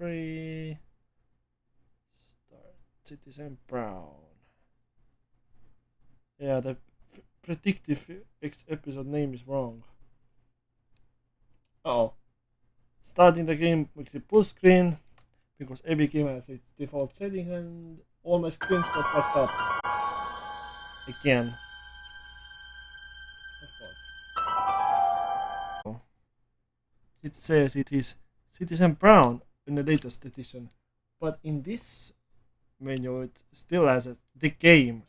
3. Start Citizen Brown. Yeah, the predictive episode name is wrong. Oh. Starting the game with the full screen because every game has its default setting and all my screens got fucked up. Again. Of course. It says it is Citizen Brown in the latest edition, but in this menu it still has the game.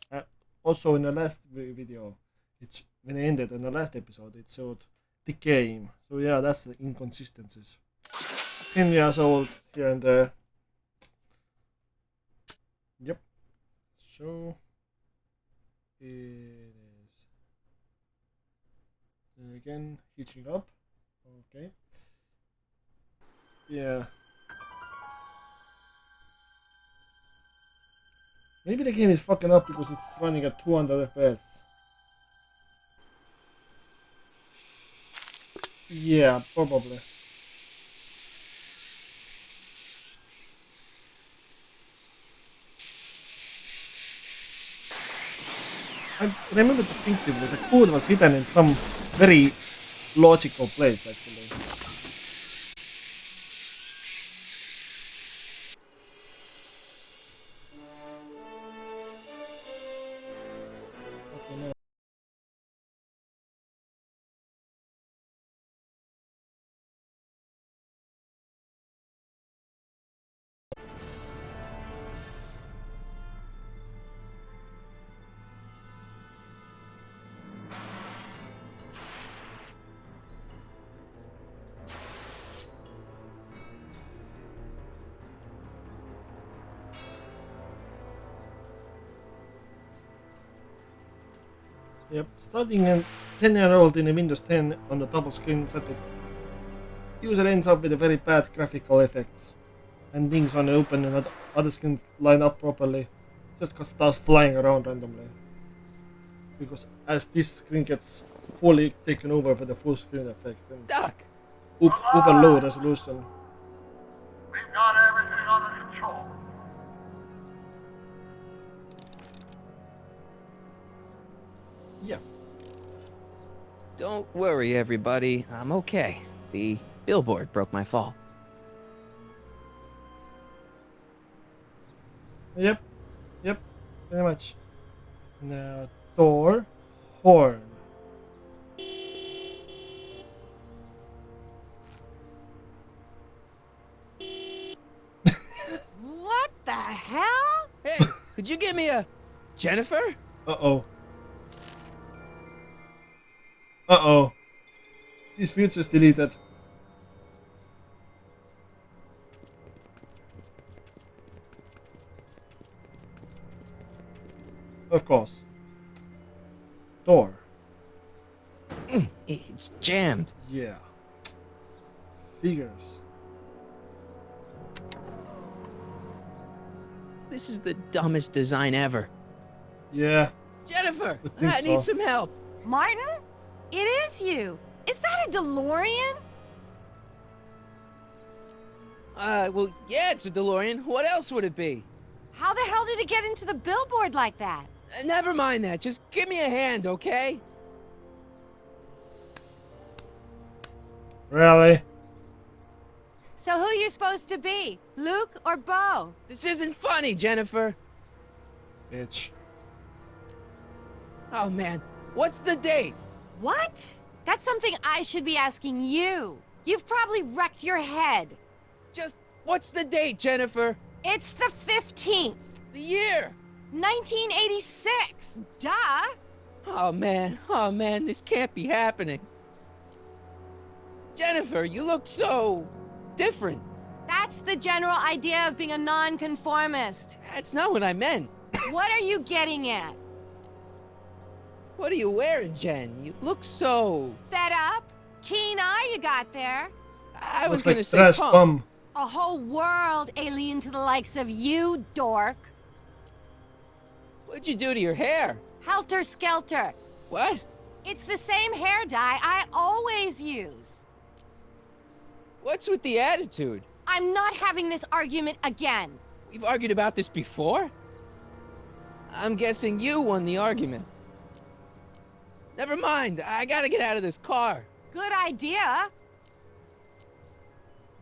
Also in the last video, it's when I ended in the last episode, it showed the game. So yeah, that's the inconsistencies. 10 years old here and there. Yep. So it is. And again, hitching up. Okay. Yeah. Maybe the game is fucking up because it's running at 200 FPS. Yeah, probably. I remember distinctively the code was hidden in some very logical place actually. Okay, no. Yep, starting a 10-year-old in a Windows 10 on the double screen setup, user ends up with a very bad graphical effects, and things when they open and other screens line up properly, just starts flying around randomly. Because as this screen gets fully taken over for the full screen effect and Doc! Uber low resolution. We've got everything under control. Yeah. Don't worry, everybody. I'm okay. The billboard broke my fall. Yep. Yep. Very much. Now, door, horn. What the hell? Hey, could you give me a Jennifer? Uh-oh. Uh-oh. These features deleted. Of course. Door. It's jammed. Yeah. Figures. This is the dumbest design ever. Yeah. Jennifer, I think I need so. some help. Martin? It is you. Is that a DeLorean? Well, yeah, it's a DeLorean. What else would it be? How the hell did it get into the billboard like that? Never mind that. Just give me a hand, okay? Really? So who you supposed to be? Luke or Bo? This isn't funny, Jennifer. Bitch. Oh, man. What's the date? What? That's something I should be asking you. You've probably wrecked your head. Just, what's the date, Jennifer? It's the 15th. The year? 1986. Duh. Oh, man, this can't be happening. Jennifer, you look so different. That's the general idea of being a nonconformist. That's not what I meant. What are you getting at? What are you wearing, Jen? You look so... Fed up? Keen eye you got there. I was Looks like gonna say trash punk. bum. A whole world alien to the likes of you, dork. What'd you do to your hair? Helter skelter. What? It's the same hair dye I always use. What's with the attitude? I'm not having this argument again. We've argued about this before? I'm guessing you won the argument. Never mind, I gotta get out of this car. Good idea.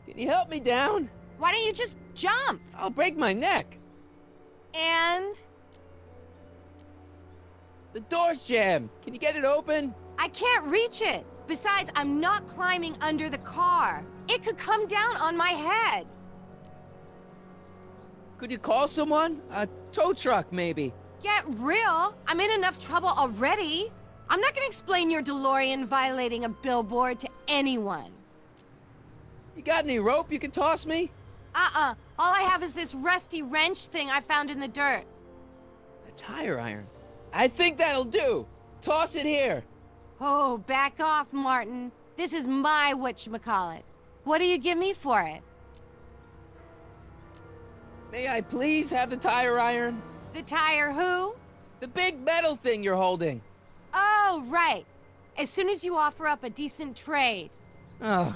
Can you help me down? Why don't you just jump? I'll break my neck. And The door's jammed. Can you get it open? I can't reach it. Besides, I'm not climbing under the car. It could come down on my head. Could you call someone? A tow truck, maybe. Get real. I'm in enough trouble already. I'm not gonna explain your DeLorean violating a billboard to anyone. You got any rope you can toss me? All I have is this rusty wrench thing I found in the dirt. A tire iron. I think that'll do. Toss it here. Oh, back off, Martin. This is my whatchamacallit. What do you give me for it? May I please have the tire iron? The tire who? The big metal thing you're holding. Oh, right. As soon as you offer up a decent trade. Ugh.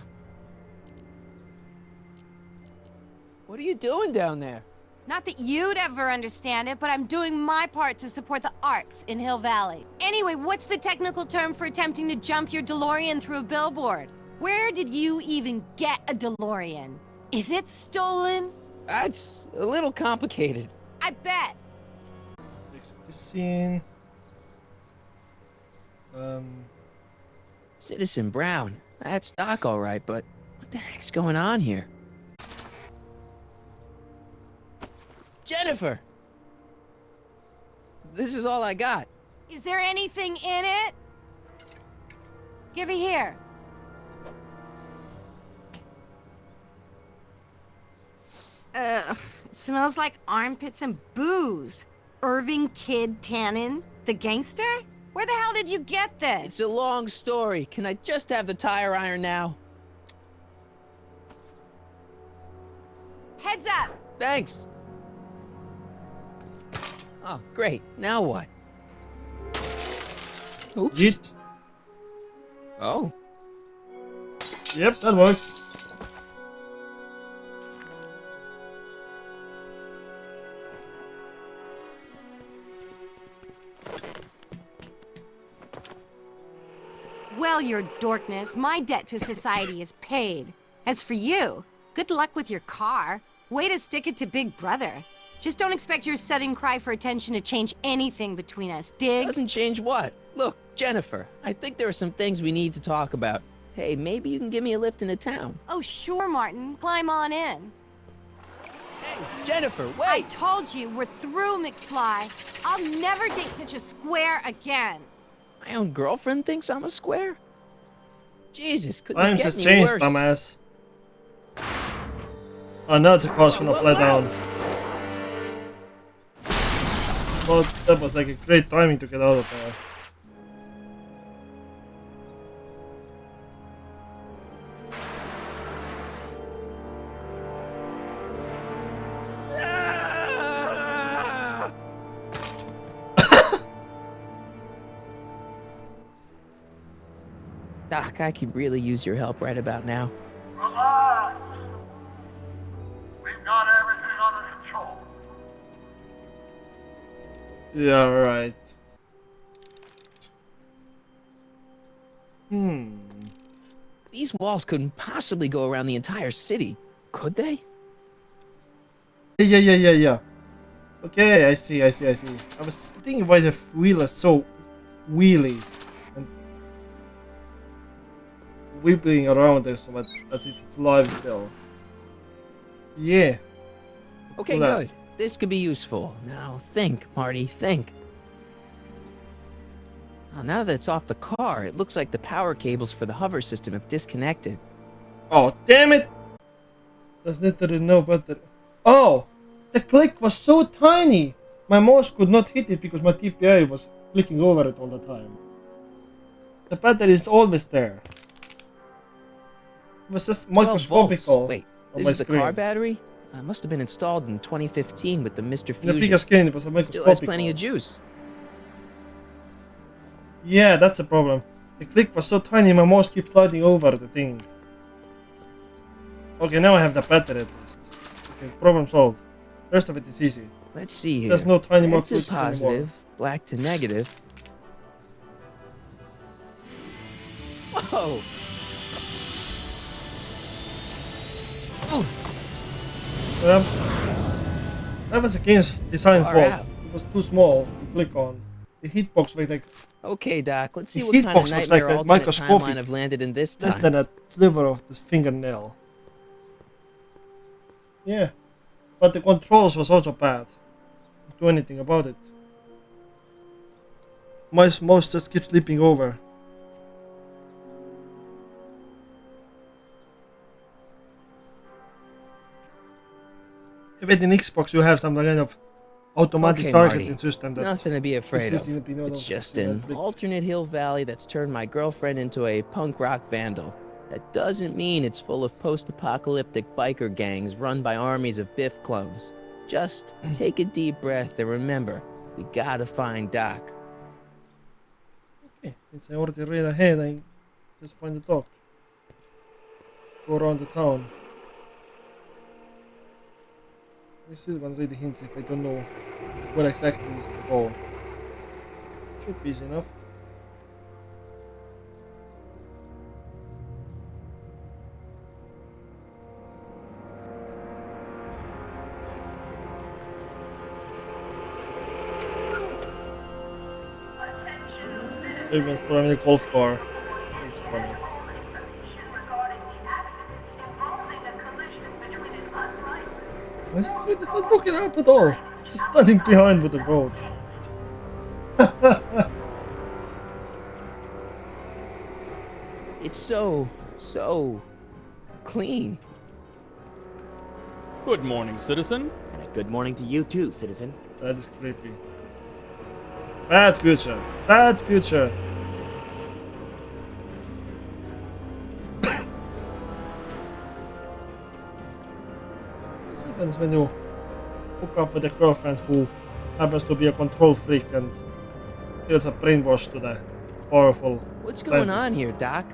What are you doing down there? Not that you'd ever understand it, but I'm doing my part to support the arts in Hill Valley. Anyway, what's the technical term for attempting to jump your DeLorean through a billboard? Where did you even get a DeLorean? Is it stolen? That's a little complicated. I bet. Exit this scene. Citizen Brown. That's Doc, all right, but what the heck's going on here? Jennifer! This is all I got. Is there anything in it? Give it here. It smells like armpits and booze. Irving Kid Tannen, the gangster? Where the hell did you get this? It's a long story. Can I just have the tire iron now? Heads up! Thanks. Oh, great. Now what? Oops. Yeet. Oh. Yep, that works. Well, your dorkness, my debt to society is paid. As for you, good luck with your car. Way to stick it to Big Brother. Just don't expect your sudden cry for attention to change anything between us, dig? Doesn't change what? Look, Jennifer, I think there are some things we need to talk about. Hey, maybe you can give me a lift into town. Oh, sure, Martin. Climb on in. Hey, Jennifer, I wait! told you, we're through, McFly. I'll never date such a square again. My own girlfriend thinks I'm a square? Jesus, could this Times get has any changed, worse? dumbass. Oh, now the car's gonna fly down. Well, that was like a great timing to get out of there. Doc, I could really use your help right about now. Relax. We've got everything under control. Yeah, right. These walls couldn't possibly go around the entire city, could they? Yeah. Okay, I see. I was thinking why the wheel is so wheelie and whipping around there so much as if it's live still. Yeah. Okay, do that. good. This could be useful. Now think, Marty, think. Now that it's off the car, it looks like the power cables for the hover system have disconnected. Oh, damn it! Does literally no better. Oh! The click was so tiny! My mouse could not hit it because my TPI was clicking over it all the time. The battery is always there. It was just 12 microscopical volts. Wait, on this my is the screen. car battery? Must have been installed in 2015 with the Mr. In the Fusion. bigger screen, it was a Still has microscopical. plenty of juice. Yeah, that's the problem. The click was so tiny, my mouse keeps sliding over the thing. Okay, now I have the battery at least. Okay, problem solved. Rest of it is easy. Let's see here. There's no tiny more Red to switches anymore. positive, black to negative. Whoa! That was the game's design Far fault. out. It was too small to click on. The hitbox was like Okay, Doc. Let's see The what kind of hitbox looks like nightmare a alternate microscopic. timeline I've landed in this less time. than a sliver of the fingernail. Yeah, but the controls was also bad. Can't do anything about it. My mouse just keeps slipping over. I bet in Xbox you have some kind of automatic Okay, targeting Marty. system that Nothing to be afraid of. using the Pinot It's of just the an brick. alternate Hill Valley that's turned my girlfriend into a punk rock vandal. That doesn't mean it's full of post-apocalyptic biker gangs run by armies of Biff clones. Just take a deep breath and remember, we gotta find Doc. Okay, since I already read ahead, I just find the dog. Go around the town. I still want to read the hints if I don't know where exactly to go. Should be easy enough. Everyone's driving a golf car. It's funny. This dude is not looking up at all. It's just standing behind with the road. It's so clean. Good morning, citizen. And a good morning to you too, citizen. That is creepy. Bad future. Bad future. What happens when you hook up with a girlfriend who happens to be a control freak and feels a brainwash to the powerful What's going scientist? on here, Doc?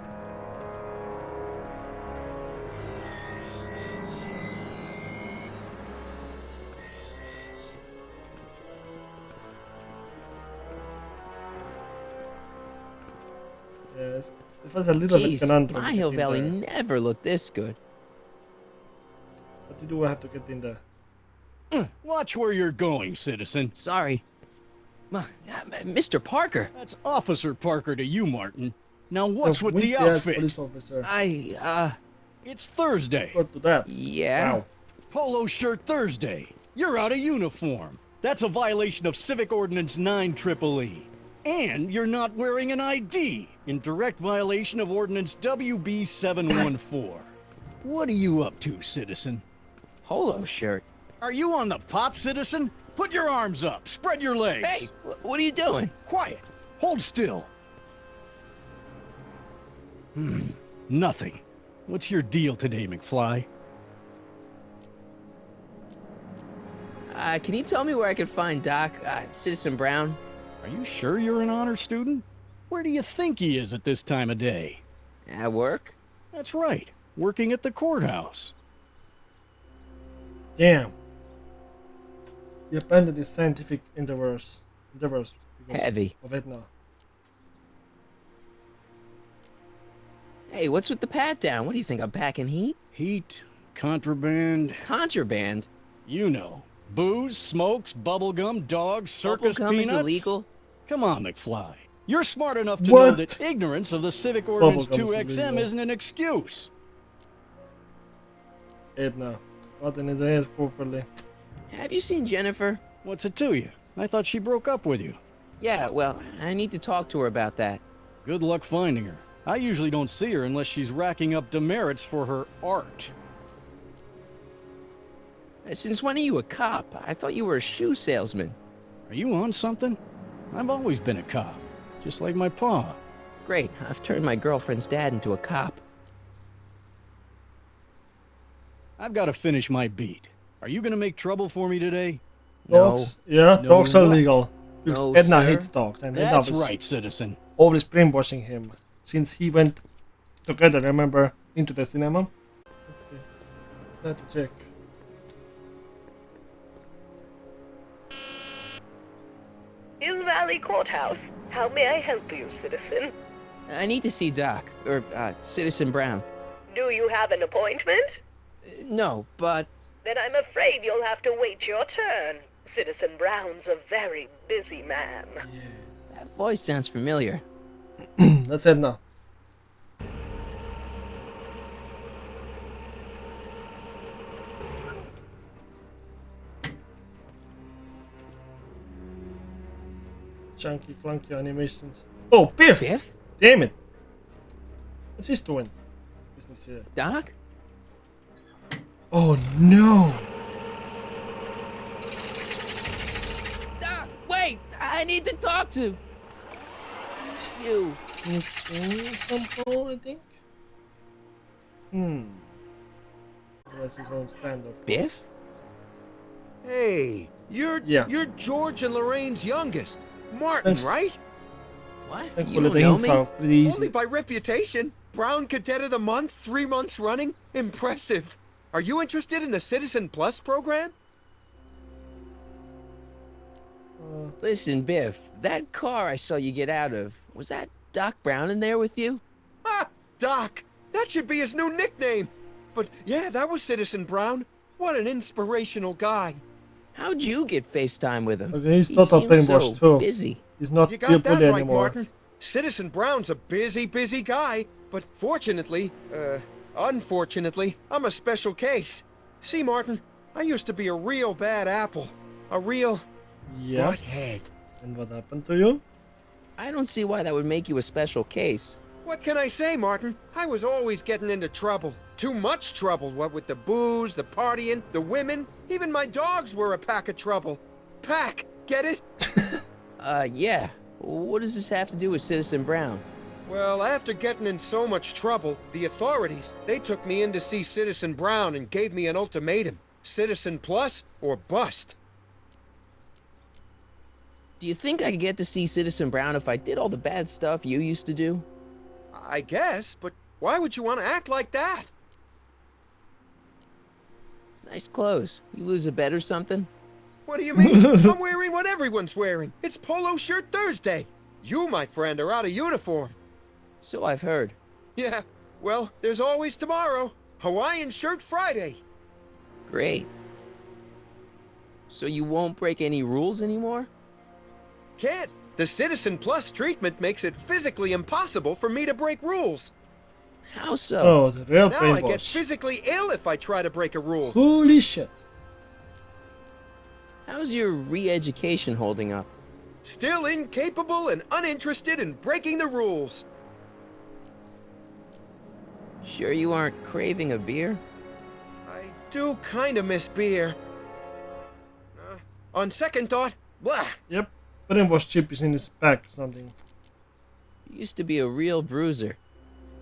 Yes, it was a little bit Jeez, conundrum. my to get Hill in Valley there. never looked this good. But you do have to get in there. Watch where you're going, citizen. Sorry. Mr. Parker, That's Officer Parker to you, Martin. Now what's A with the wimpy-ass outfit? police officer. It's Thursday. Got to that. Yeah. Wow. Polo shirt Thursday. You're out of uniform. That's a violation of Civic Ordinance 9EEE. And you're not wearing an ID, in direct violation of Ordinance WB 714. What are you up to, citizen? Polo shirt. Are you on the pot, citizen? Put your arms up. Spread your legs. Hey, what are you doing? Quiet. Hold still. Nothing. What's your deal today, McFly? Can you tell me where I could find Doc, Citizen Brown? Are you sure you're an honor student? Where do you think he is at this time of day? At work? That's right. Working at the courthouse. Damn. He abandoned his scientific endeavors because Heavy. of Edna. Hey, what's with the pat down? What do you think, I'm packing heat? Heat, contraband, Contraband? you know. Booze, smokes, bubblegum, dogs, circus Bubblegum peanuts. is illegal? Come on, McFly. You're smart enough to know What? that ignorance of the Civic Ordinance Bubblegum is 2XM illegal. isn't an excuse. Edna. Gotten in the head properly. Have you seen Jennifer? What's it to you? I thought she broke up with you. Yeah, well, I need to talk to her about that. Good luck finding her. I usually don't see her unless she's racking up demerits for her art. Since when are you a cop? I thought you were a shoe salesman. Are you on something? I've always been a cop, just like my pa. Great, I've turned my girlfriend's dad into a cop. I've got to finish my beat. Are you gonna make trouble for me today? Dogs. Yeah, No dogs are what? legal. Because No, Edna sir. hates dogs, and Edna That's was right, citizen. always brainwashing him since he went together, remember, into the cinema. Okay. Just have to check. Hill Valley Courthouse. How may I help you, citizen? I need to see Doc, or Citizen Brown. Do you have an appointment? No, but Then I'm afraid you'll have to wait your turn. Citizen Brown's a very busy man. that voice sounds familiar. Let's head now. Chunky, clunky animations. Oh, Biff! Biff? Damn it! What's he doing? Business here. Doc? Oh no! Doc, wait! I need to talk to you. Sneak in somehow, I think. He has his own stand, of course. Biff? Hey, you're George and Lorraine's youngest, Martin, Thanks. right? What? You Thankfully, don't the know hints me? are pretty easy. Only by reputation. Brown Cadet of the Month, 3 months running. Impressive. Are you interested in the Citizen Plus program? Listen, Biff, that car I saw you get out of, was that Doc Brown in there with you? Ah, Doc. That should be his new nickname. But yeah, that was Citizen Brown. What an inspirational guy. How'd you get FaceTime with him? Okay, he's He Total seems Paintbrush so too. busy. He's not You Bill got that Bully right, anymore. Martin. Citizen Brown's a busy guy. But fortunately, unfortunately, I'm a special case. See, Martin, I used to be a real bad apple. A real Yeah. butthead. And what happened to you? I don't see why that would make you a special case. What can I say, Martin? I was always getting into trouble. Too much trouble, what with the booze, the partying, the women. Even my dogs were a pack of trouble. Pack, get it? Yeah. What does this have to do with Citizen Brown? Well, after getting in so much trouble, the authorities, they took me in to see Citizen Brown and gave me an ultimatum. Citizen Plus or bust. Do you think I could get to see Citizen Brown if I did all the bad stuff you used to do? I guess, but why would you want to act like that? Nice clothes. You lose a bet or something? What do you mean? I'm wearing what everyone's wearing. It's Polo Shirt Thursday. You, my friend, are out of uniform. So I've heard. Yeah, well, there's always tomorrow. Hawaiian Shirt Friday. Great. So you won't break any rules anymore? Can't. The Citizen Plus treatment makes it physically impossible for me to break rules. How so? Oh, the real Now I get paintbrush. physically ill if I try to break a rule. Holy shit. How's your re-education holding up? Still incapable and uninterested in breaking the rules. Sure you aren't craving a beer? I do kinda miss beer. On second thought, blah. Yep. Brainwash chip is in his back or something. You used to be a real bruiser.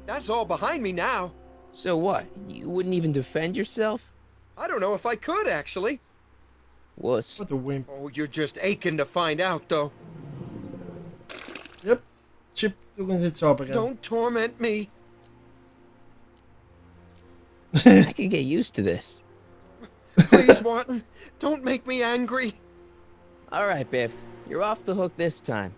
That's all behind me now. So what? You wouldn't even defend yourself? I don't know if I could, actually. Wuss. What a wimp. Oh, you're just aching to find out, though. Yep. Chip doing his job again. Don't torment me. I could get used to this. Please, Martin, don't make me angry. Alright, Biff. You're off the hook this time.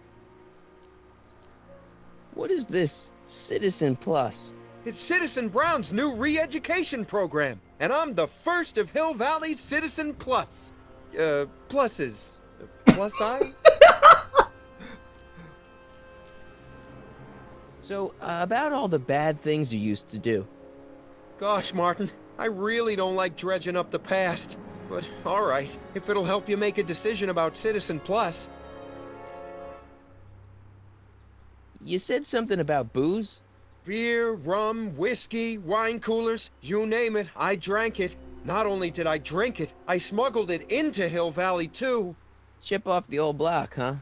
What is this Citizen Plus? It's Citizen Brown's new re-education program, and I'm the first of Hill Valley's Citizen Plus. Pluses. Plus I? So, about all the bad things you used to do. Gosh, Martin, I really don't like dredging up the past. But, alright, if it'll help you make a decision about Citizen Plus. You said something about booze? Beer, rum, whiskey, wine coolers, you name it, I drank it. Not only did I drink it, I smuggled it into Hill Valley, too. Chip off the old block, huh?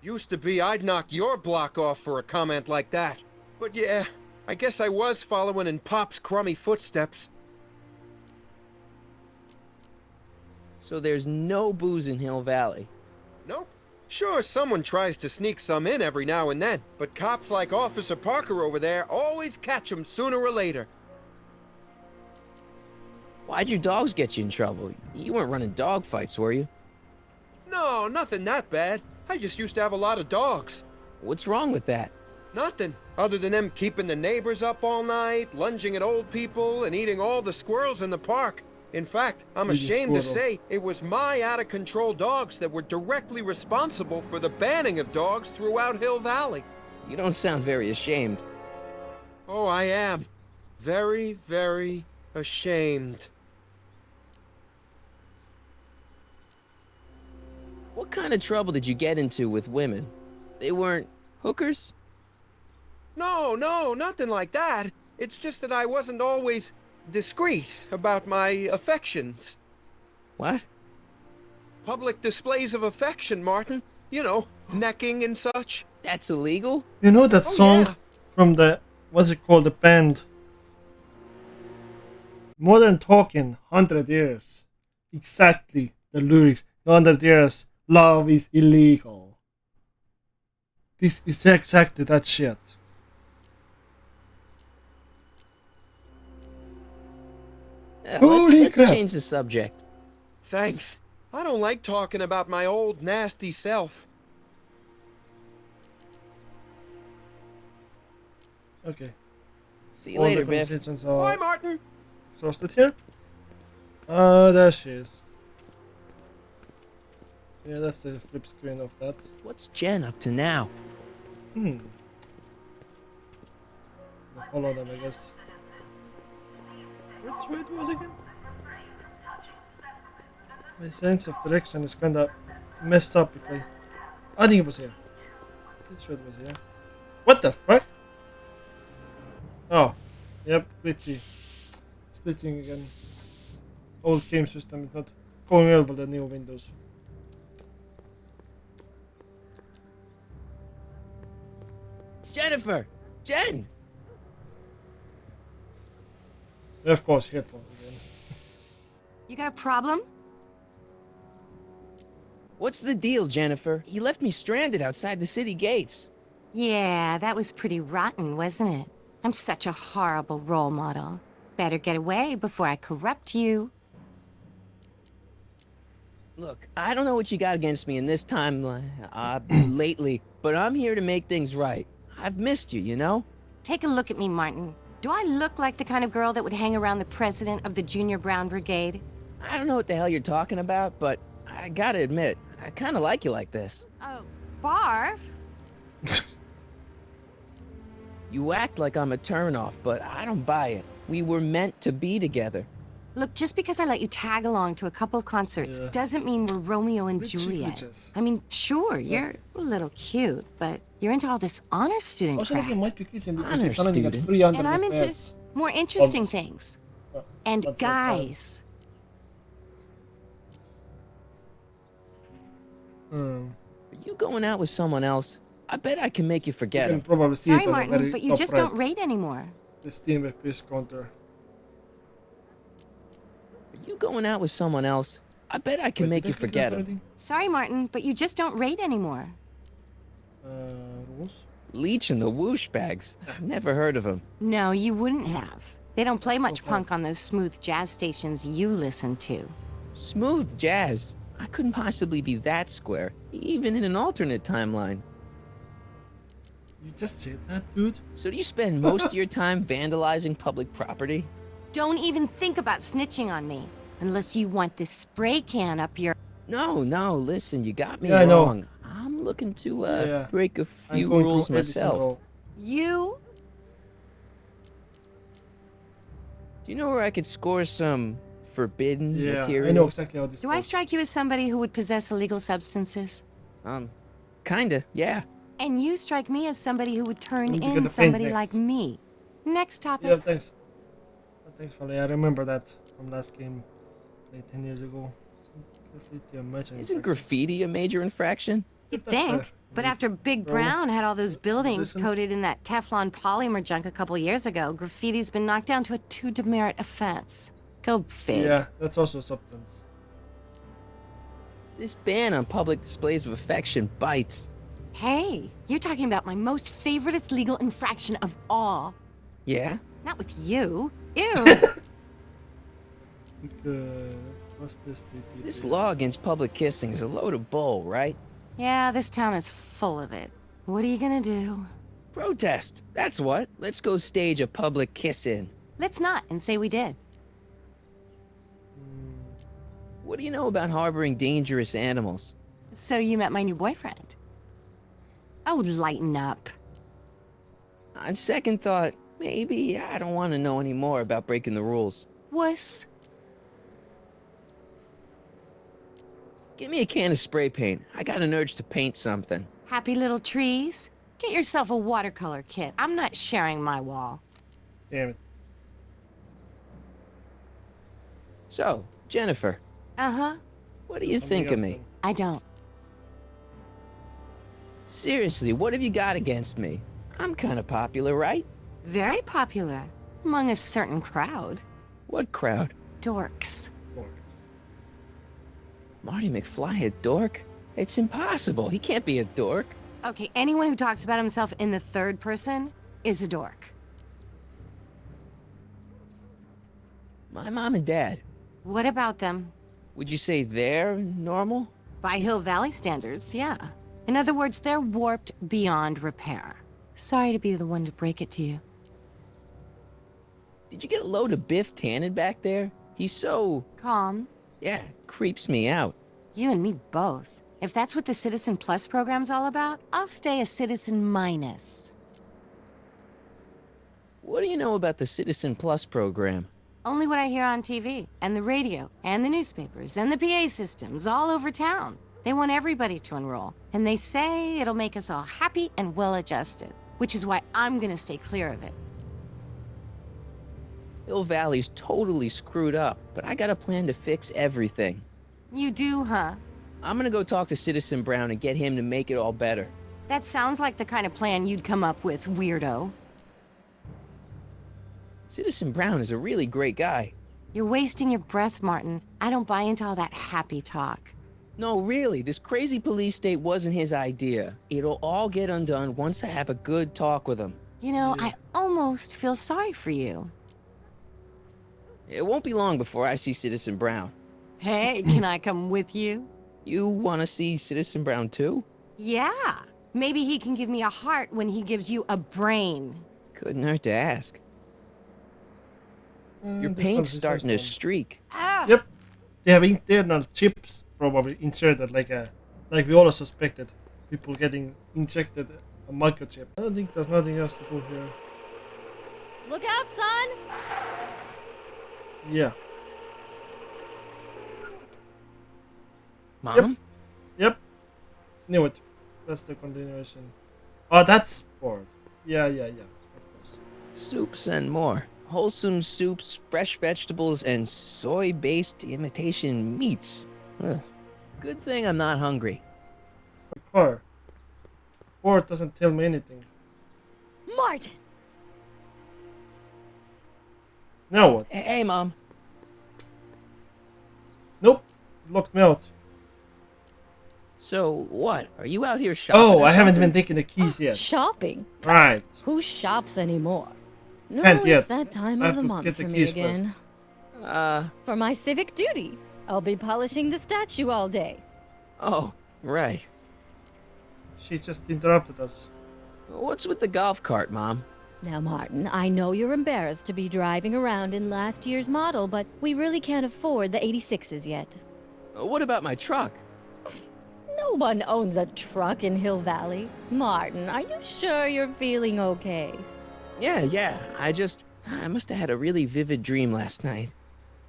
Used to be I'd knock your block off for a comment like that. But yeah, I guess I was following in Pop's crummy footsteps. So there's no booze in Hill Valley. Nope. Sure, someone tries to sneak some in every now and then, but cops like Officer Parker over there always catch 'em sooner or later. Why'd your dogs get you in trouble? You weren't running dog fights, were you? No, nothing that bad. I just used to have a lot of dogs. What's wrong with that? Nothing, other than them keeping the neighbors up all night, lunging at old people, and eating all the squirrels in the park. In fact, I'm Eating ashamed to squirrels. say it was my out-of-control dogs that were directly responsible for the banning of dogs throughout Hill Valley. You don't sound very ashamed. Oh, I am. Very, very ashamed. What kind of trouble did you get into with women? They weren't hookers? No, nothing like that. It's just that I wasn't always discreet about my affections. What? Public displays of affection, Martin. You know, necking and such. That's illegal? You know that Oh, song yeah. from the, what's it called, the band? Modern Talking, 100 years. Exactly, the lyrics. 100 years, love is illegal. This is exactly that shit. Holy Let's crap. change the subject. Thanks. I don't like talking about my old nasty self. Okay. See you All later, the Biff. conversations Bye, are Martin. exhausted here. There she is. Yeah, that's the flip screen of that. What's Jen up to now? I'll follow them, I guess. Which way it was again? My sense of direction is kinda messed up if I think it was here. Pretty sure it was here. What the fuck? Oh, yep, glitchy. It's glitching again. Old game system is not going over the new Windows. Jennifer! Jen! Of course, headphones again. You got a problem? What's the deal, Jennifer? You left me stranded outside the city gates. Yeah, that was pretty rotten, wasn't it? I'm such a horrible role model. Better get away before I corrupt you. Look, I don't know what you got against me in this time, lately, but I'm here to make things right. I've missed you, you know? Take a look at me, Martin. Do I look like the kind of girl that would hang around the president of the Junior Brown Brigade? I don't know what the hell you're talking about, but I gotta admit, I kinda like you like this. Oh, barf? You act like I'm a turnoff, but I don't buy it. We were meant to be together. Look, just because I let you tag along to a couple of concerts Yeah. doesn't mean we're Romeo and Glitchy Juliet. glitches. I mean, sure, you're a little cute, but you're into all this honor student Also, crap. it might be glitching because Honor it's running at student. 300 And I'm into FPS. more interesting Almost. things. So, And that's not bad. guys. Are you going out with someone else? I bet I can make you You forget can him. probably see Sorry, it on the Martin, very but you top just right. don't rate anymore. The Steam FPS counter. Are you going out with someone else? I bet I can Wait, make did you I click forget that him. already? Sorry, Martin, but you just don't rate anymore. Rules? Leech and the Whoosh Bags. Never heard of them. No, you wouldn't have. They don't play So much punk fast. on those smooth jazz stations you listen to. Smooth jazz. I couldn't possibly be that square, even in an alternate timeline. You just said that, dude? So do you spend most of your time vandalizing public property? Don't even think about snitching on me, unless you want this spray can up your... No, listen, you got me Yeah, I know. wrong. I'm looking to Yeah. break a I'm few going rules through every myself. single- You? Do you know where I could score some forbidden Yeah, materials? I know exactly how this Do I works. strike you as somebody who would possess illegal substances? Kinda, yeah. And you strike me as somebody who would turn Need to get in the paint somebody next. like me. Next topic. Yeah, thanks. Thanks, Fally. I remember that from last game played 10 years ago. Graffiti, a merchant Isn't infraction. graffiti a major infraction? You'd That's think. fair. But Maybe. after Big Well, Brown had all those buildings listen. coated in that Teflon polymer junk a couple years ago, graffiti's been knocked down to a 2 demerit offense. Go fig. Yeah, that's also a substance. This ban on public displays of affection bites. Hey, you're talking about my most favoriteest legal infraction of all. Yeah? Not with you. Ew. Okay, let's bust this TTP. This law against public kissing is a load of bull, right? Yeah, this town is full of it. What are you gonna do? Protest. That's what. Let's go stage a public kiss-in. Let's not and say we did. What do you know about harboring dangerous animals? So you met my new boyfriend. Oh, lighten up. On second thought, maybe I don't want to know any more about breaking the rules. Wuss. Give me a can of spray paint. I got an urge to paint something. Happy little trees? Get yourself a watercolor kit. I'm not sharing my wall. Damn it. So, Jennifer, Uh-huh. what do you Something think of else me? then. I don't. Seriously, what have you got against me? I'm kind of popular, right? Very popular. Among a certain crowd. What crowd? Dorks. Dorks. Marty McFly a dork? It's impossible. He can't be a dork. Okay, anyone who talks about himself in the third person is a dork. My mom and dad, What about them? would you say they're normal? By Hill Valley standards, yeah. In other words, they're warped beyond repair. Sorry to be the one to break it to you. Did you get a load of Biff Tannen back there? He's so, Calm. yeah, creeps me out. You and me both. If that's what the Citizen Plus program's all about, I'll stay a Citizen Minus. What do you know about the Citizen Plus program? Only what I hear on TV, and the radio, and the newspapers, and the PA systems all over town. They want everybody to enroll, and they say it'll make us all happy and well-adjusted, which is why I'm gonna stay clear of it. Hill Valley's totally screwed up, but I got a plan to fix everything. You do, huh? I'm gonna go talk to Citizen Brown and get him to make it all better. That sounds like the kind of plan you'd come up with, weirdo. Citizen Brown is a really great guy. You're wasting your breath, Martin. I don't buy into all that happy talk. No, really, this crazy police state wasn't his idea. It'll all get undone once I have a good talk with him. You know, Yeah. I almost feel sorry for you. It won't be long before I see Citizen Brown. Hey, can I come with you? You want to see Citizen Brown too? Yeah. Maybe he can give me a heart when he gives you a brain. Couldn't hurt to ask. Your This paint's one's the starting to first one. streak. Ah! Yep. They have internal chips probably inserted, like we all suspected. People getting injected a microchip. I don't think there's nothing else to do here. Look out, son! Yeah. Mom? Yep. Knew it. That's the continuation. Oh, that's bored. Yeah. Of course. Soups and more. Wholesome soups, fresh vegetables, and soy-based imitation meats. Ugh. Good thing I'm not hungry. The car. Board doesn't tell me anything. Martin! Now what? Hey, Mom. Nope. Locked me out. So, what? Are you out here shopping? Oh, or I haven't something? even taken the keys yet. Shopping? Right. Who shops anymore? No, Can't it's yet. that time I of have the to month get the for me keys again. For my civic duty. I'll be polishing the statue all day. Oh, right. She just interrupted us. What's with the golf cart, Mom? Now, Martin, I know you're embarrassed to be driving around in last year's model, but we really can't afford the 86s yet. What about my truck? No one owns a truck in Hill Valley. Martin, are you sure you're feeling okay? Yeah. I must have had a really vivid dream last night.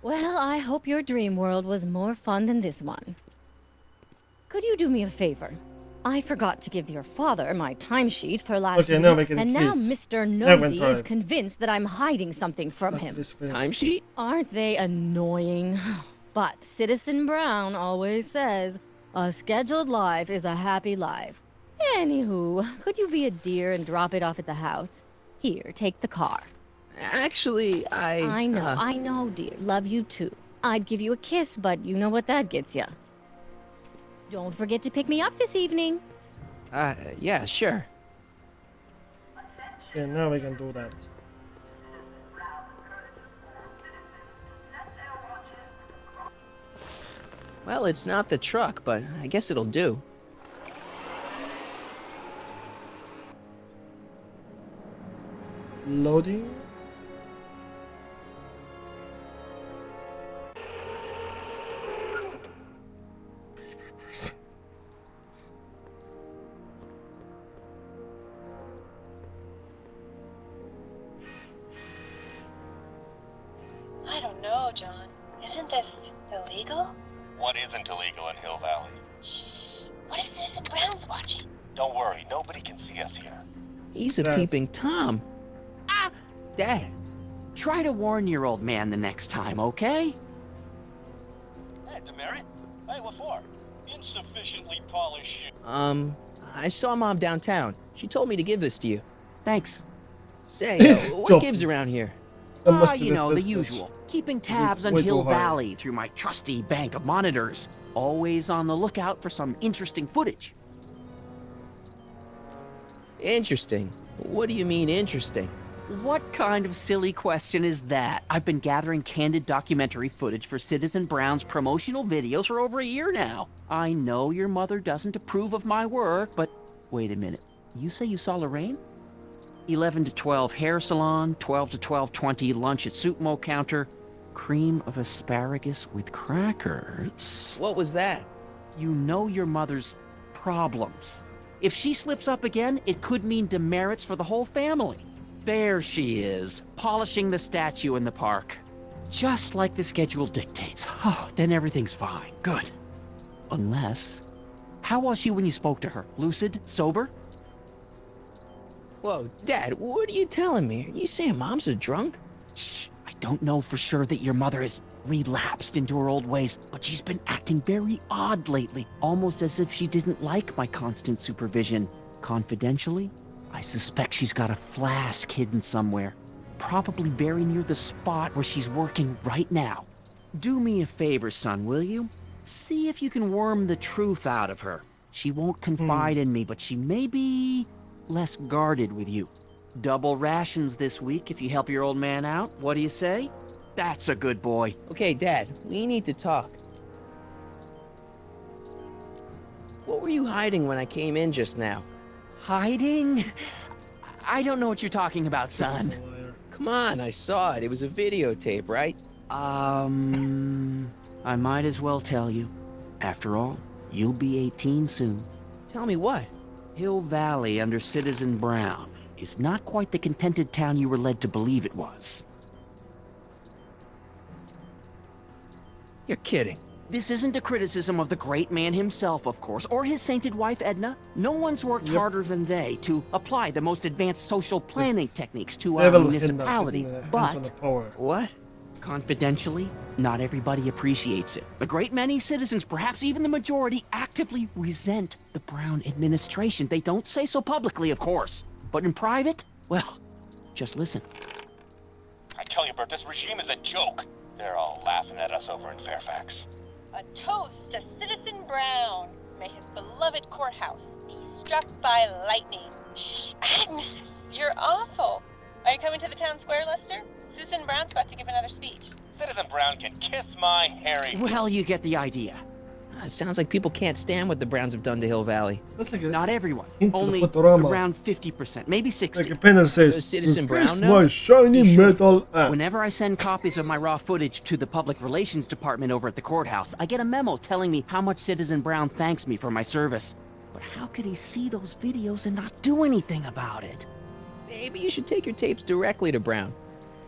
Well, I hope your dream world was more fun than this one. Could you do me a favor? I forgot to give your father my timesheet for last Okay, now week, we can and now kiss. Mr. Now we Nosy can is try. convinced that I'm hiding something from After him. this finish. Timesheet? Aren't they annoying? But Citizen Brown always says, a scheduled life is a happy life. Anywho, could you be a dear and drop it off at the house? Here, take the car. Actually, I know, dear. Love you too. I'd give you a kiss, but you know what that gets ya. Don't forget to pick me up this evening. Yeah, sure. Okay, now we can do that. Well, it's not the truck, but I guess it'll do. Loading. I don't know, John. Isn't this illegal? What isn't illegal in Hill Valley? Shh. What if Citizen Brown's watching? Don't worry, nobody can see us here. He's a Dad. peeping Tom. Ah! Dad. Try to warn your old man the next time, okay? Hey, Demerit. Hey, what for? Insufficiently polished. I saw Mom downtown. She told me to give this to you. Thanks. Say, Stop. what gives around here? That must be You know, the Christmas. usual. Keeping tabs on way too Hill high. Valley through my trusty bank of monitors. Always on the lookout for some interesting footage. Interesting. What do you mean interesting? What kind of silly question is that? I've been gathering candid documentary footage for Citizen Brown's promotional videos for over a year now. I know your mother doesn't approve of my work, but wait a minute. You say you saw Lorraine? 11 to 12 hair salon, 12 to 12:20 lunch at Soup Mo counter, cream of asparagus with crackers. What was that? You know your mother's problems. If she slips up again, it could mean demerits for the whole family. There she is, polishing the statue in the park. Just like the schedule dictates. Oh, then everything's fine. Good. Unless... How was she when you spoke to her? Lucid? Sober? Whoa, Dad, what are you telling me? Are you saying Mom's a drunk? Shh. I don't know for sure that your mother has relapsed into her old ways, but she's been acting very odd lately, almost as if she didn't like my constant supervision. Confidentially, I suspect she's got a flask hidden somewhere, probably very near the spot where she's working right now. Do me a favor, son, will you? See if you can worm the truth out of her. She won't confide in me, but she may be less guarded with you. Double rations this week if you help your old man out. What do you say? That's a good boy. Okay, Dad, we need to talk. What were you hiding when I came in just now? Hiding? I don't know what you're talking about, son. Come on, I saw it. It was a videotape, right? I might as well tell you. After all, you'll be 18 soon. Tell me what? Hill Valley under Citizen Brown is not quite the contented town you were led to believe it was. You're kidding. This isn't a criticism of the great man himself, of course, or his sainted wife, Edna. No one's worked harder than they to apply the most advanced social planning techniques to our Devil municipality. hands on But, the power. What? confidentially, not everybody appreciates it. A great many citizens, perhaps even the majority, actively resent the Brown administration. They don't say so publicly, of course. But in private, well, just listen. I tell you, Bert, this regime is a joke. They're all laughing at us over in Fairfax. A toast to Citizen Brown. May his beloved courthouse be struck by lightning. Shh, Agnes, you're awful. Are you coming to the town square, Lester? Citizen Brown's about to give another speech. Citizen Brown can kiss my hairy... Well, you get the idea. It sounds like people can't stand what the Browns have done to Hill Valley. That's like a, Not everyone. Into the Only Futurama. around 50%, maybe 60%. like a panel says, Does Citizen "You Brown kiss know?" my shiny metal ass." Whenever I send copies of my raw footage to the Public Relations Department over at the courthouse, I get a memo telling me how much Citizen Brown thanks me for my service. But how could he see those videos and not do anything about it? Maybe you should take your tapes directly to Brown.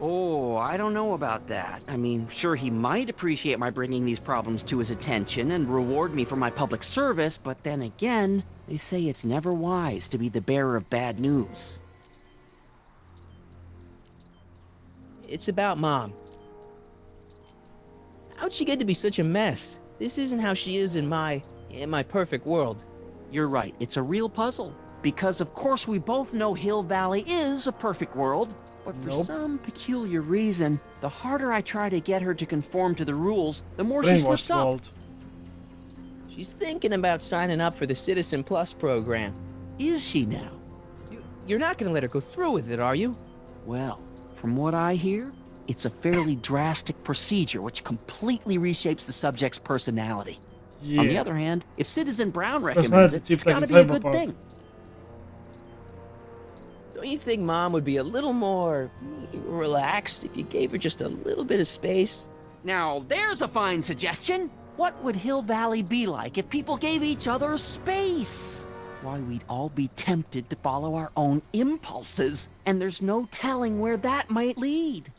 Oh, I don't know about that. I mean, sure, he might appreciate my bringing these problems to his attention and reward me for my public service, but then again, they say it's never wise to be the bearer of bad news. It's about Mom. How'd she get to be such a mess? This isn't how she is in my perfect world. You're right, it's a real puzzle. Because of course we both know Hill Valley is a perfect world, but for Nope. some peculiar reason, the harder I try to get her to conform to the rules, the more she slips Brainwashed up. world. She's thinking about signing up for the Citizen Plus program. Is she now? You're not gonna let her go through with it, are you? Well, from what I hear, it's a fairly drastic procedure which completely reshapes the subject's personality. Yeah. On the other hand, if Citizen Brown recommends Personality it, chips it's like gotta in be a good Cyberpunk. thing. Don't you think Mom would be a little more relaxed if you gave her just a little bit of space? Now, there's a fine suggestion. What would Hill Valley be like if people gave each other space? Why, we'd all be tempted to follow our own impulses, and there's no telling where that might lead.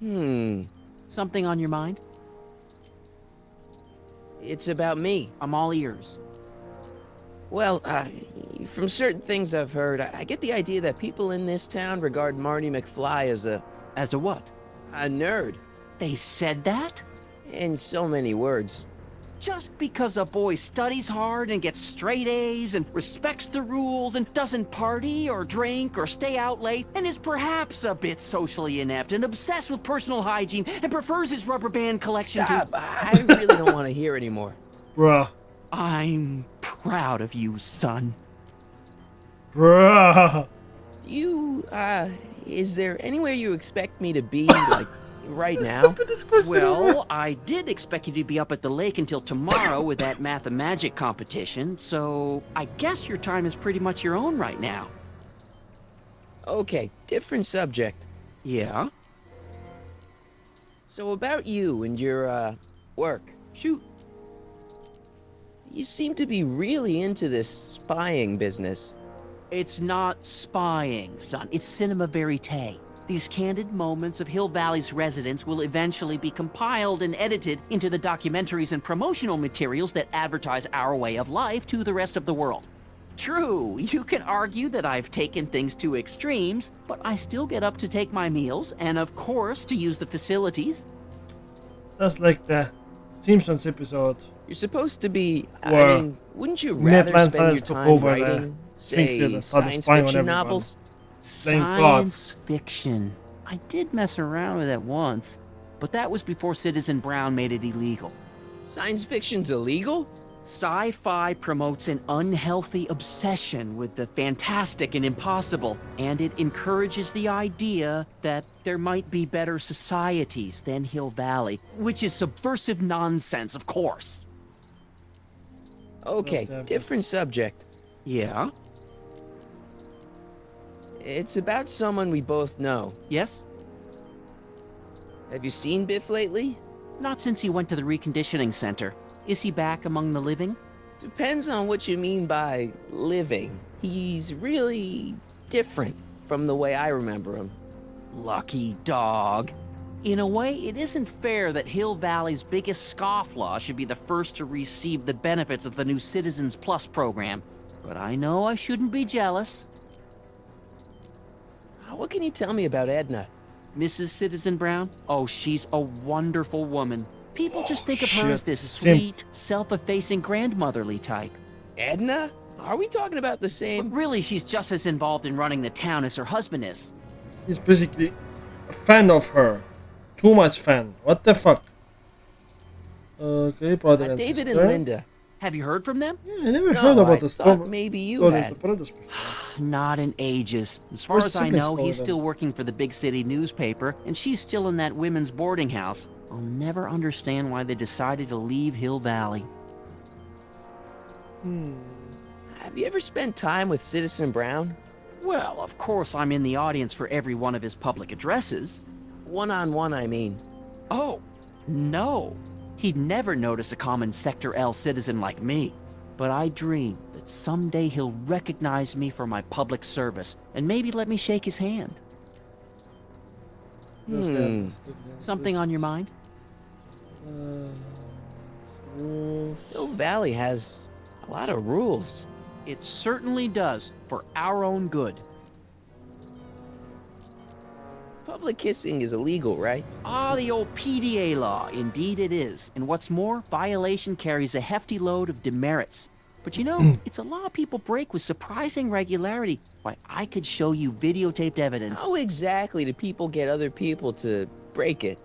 Something on your mind? It's about me. I'm all ears. Well, from certain things I've heard, I get the idea that people in this town regard Marty McFly as a what? A nerd. They said that? In so many words. Just because a boy studies hard and gets straight A's and respects the rules and doesn't party or drink or stay out late and is perhaps a bit socially inept and obsessed with personal hygiene and prefers his rubber band collection Stop. to... I really don't want to hear anymore. Bruh. I'm proud of you, son. Bruh. Is there anywhere you expect me to be, like, right now? Well, I did expect you to be up at the lake until tomorrow with that Mathemagic competition, so I guess your time is pretty much your own right now. Okay, different subject. Yeah? So about you and your, work. Shoot. You seem to be really into this spying business. It's not spying, son. It's cinema verite. These candid moments of Hill Valley's residents will eventually be compiled and edited into the documentaries and promotional materials that advertise our way of life to the rest of the world. True, you can argue that I've taken things to extremes, but I still get up to take my meals and, of course, to use the facilities. That's like the Simpsons episode. You're supposed to be, Where I mean, wouldn't you Ned rather spend your Land took time over writing, Springfield say, and started science spying on fiction everyone. novels? Playing Science fiction. I did mess around with it once, but that was before Citizen Brown made it illegal. Science fiction's illegal? Sci-fi promotes an unhealthy obsession with the fantastic and impossible, and it encourages the idea that there might be better societies than Hill Valley, which is subversive nonsense, of course. Okay, different subject. Yeah? It's about someone we both know. Yes? Have you seen Biff lately? Not since he went to the reconditioning center. Is he back among the living? Depends on what you mean by living. He's really different from the way I remember him. Lucky dog. In a way, it isn't fair that Hill Valley's biggest scofflaw should be the first to receive the benefits of the new Citizens Plus program. But I know I shouldn't be jealous. What can you tell me about Edna? Mrs. Citizen Brown? Oh, she's a wonderful woman. People just think of her shit. as this Simp. sweet, self-effacing grandmotherly type. Edna? Are we talking about the same? But really, she's just as involved in running the town as her husband is. He's basically a fan of her. Too much fan. What the fuck? Okay, brother and David sister. and Linda. Have you heard from them? Yeah, I never No, heard about I the thought story. maybe you story of had. the brothers. Not in ages. As far Where's as I siblings know, for he's them? still working for the big city newspaper, and she's still in that women's boarding house. I'll never understand why they decided to leave Hill Valley. Have you ever spent time with Citizen Brown? Well, of course I'm in the audience for every one of his public addresses. One-on-one, I mean. Oh, no. He'd never notice a common Sector L citizen like me. But I dream that someday he'll recognize me for my public service and maybe let me shake his hand. Something on your mind? Hill Valley has a lot of rules. It certainly does, for our own good. Public kissing is illegal, right? Ah, the old PDA law. Indeed it is. And what's more, violation carries a hefty load of demerits. But you know, it's a law people break with surprising regularity. Why, I could show you videotaped evidence. How exactly do people get other people to break it?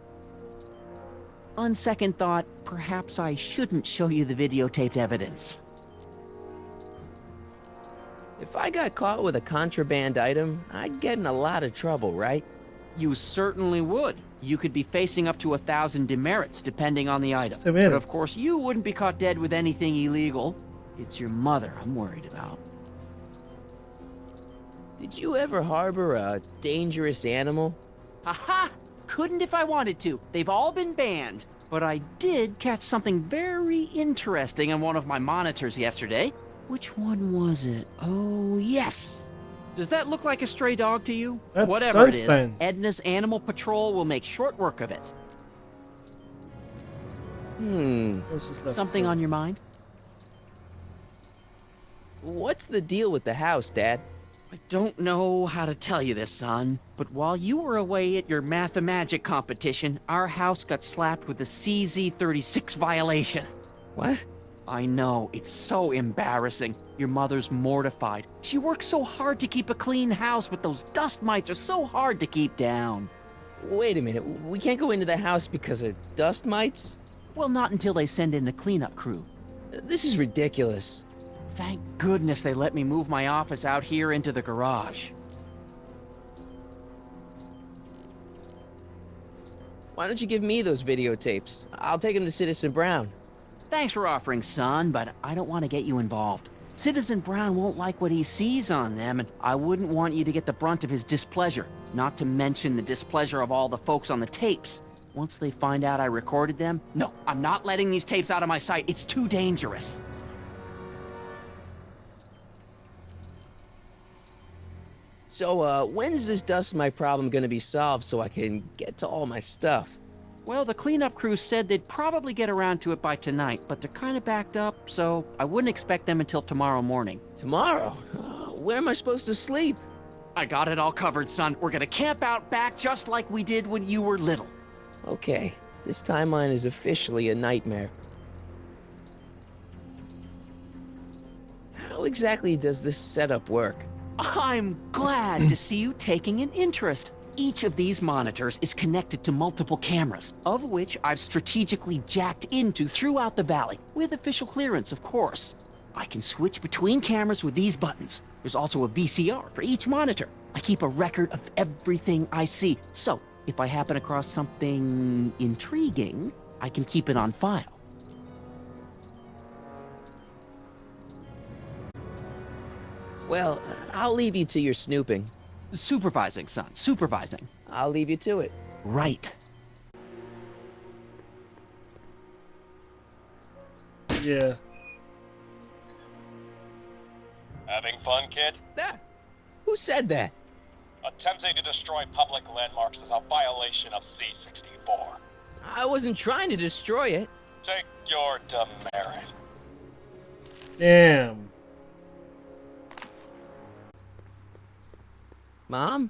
On second thought, perhaps I shouldn't show you the videotaped evidence. If I got caught with a contraband item, I'd get in a lot of trouble, right? You certainly would. You could be facing up to 1,000 demerits, depending on the item. Demerit. But of course, you wouldn't be caught dead with anything illegal. It's your mother I'm worried about. Did you ever harbor a dangerous animal? Haha! Couldn't if I wanted to. They've all been banned. But I did catch something very interesting on one of my monitors yesterday. Which one was it? Oh, yes! Does that look like a stray dog to you? That's Whatever it is, Sunstein. Edna's Animal Patrol will make short work of it. This is left Something side. on your mind? What's the deal with the house, Dad? I don't know how to tell you this, son, but while you were away at your Mathemagic competition, our house got slapped with a CZ36 violation. What? I know, it's so embarrassing. Your mother's mortified. She works so hard to keep a clean house, but those dust mites are so hard to keep down. Wait a minute, we can't go into the house because of dust mites? Well, not until they send in a cleanup crew. This is ridiculous. Thank goodness they let me move my office out here into the garage. Why don't you give me those videotapes? I'll take them to Citizen Brown. Thanks for offering, son, but I don't want to get you involved. Citizen Brown won't like what he sees on them, and I wouldn't want you to get the brunt of his displeasure, not to mention the displeasure of all the folks on the tapes. Once they find out I recorded them, no, I'm not letting these tapes out of my sight. It's too dangerous. So, when is this dust mite problem gonna be solved so I can get to all my stuff? Well, the cleanup crew said they'd probably get around to it by tonight, but they're kind of backed up, so I wouldn't expect them until tomorrow morning. Tomorrow? Where am I supposed to sleep? I got it all covered, son. We're gonna camp out back just like we did when you were little. Okay, this timeline is officially a nightmare. How exactly does this setup work? I'm glad to see you taking an interest. Each of these monitors is connected to multiple cameras, of which I've strategically jacked into throughout the valley, with official clearance, of course. I can switch between cameras with these buttons. There's also a VCR for each monitor. I keep a record of everything I see, so if I happen across something intriguing, I can keep it on file. Well, I'll leave you to your snooping. Supervising, son, supervising. I'll leave you to it. Right. Yeah. Having fun, kid? That? Who said that? Attempting to destroy public landmarks is a violation of C-64. I wasn't trying to destroy it. Take your demerit. Damn. Mom?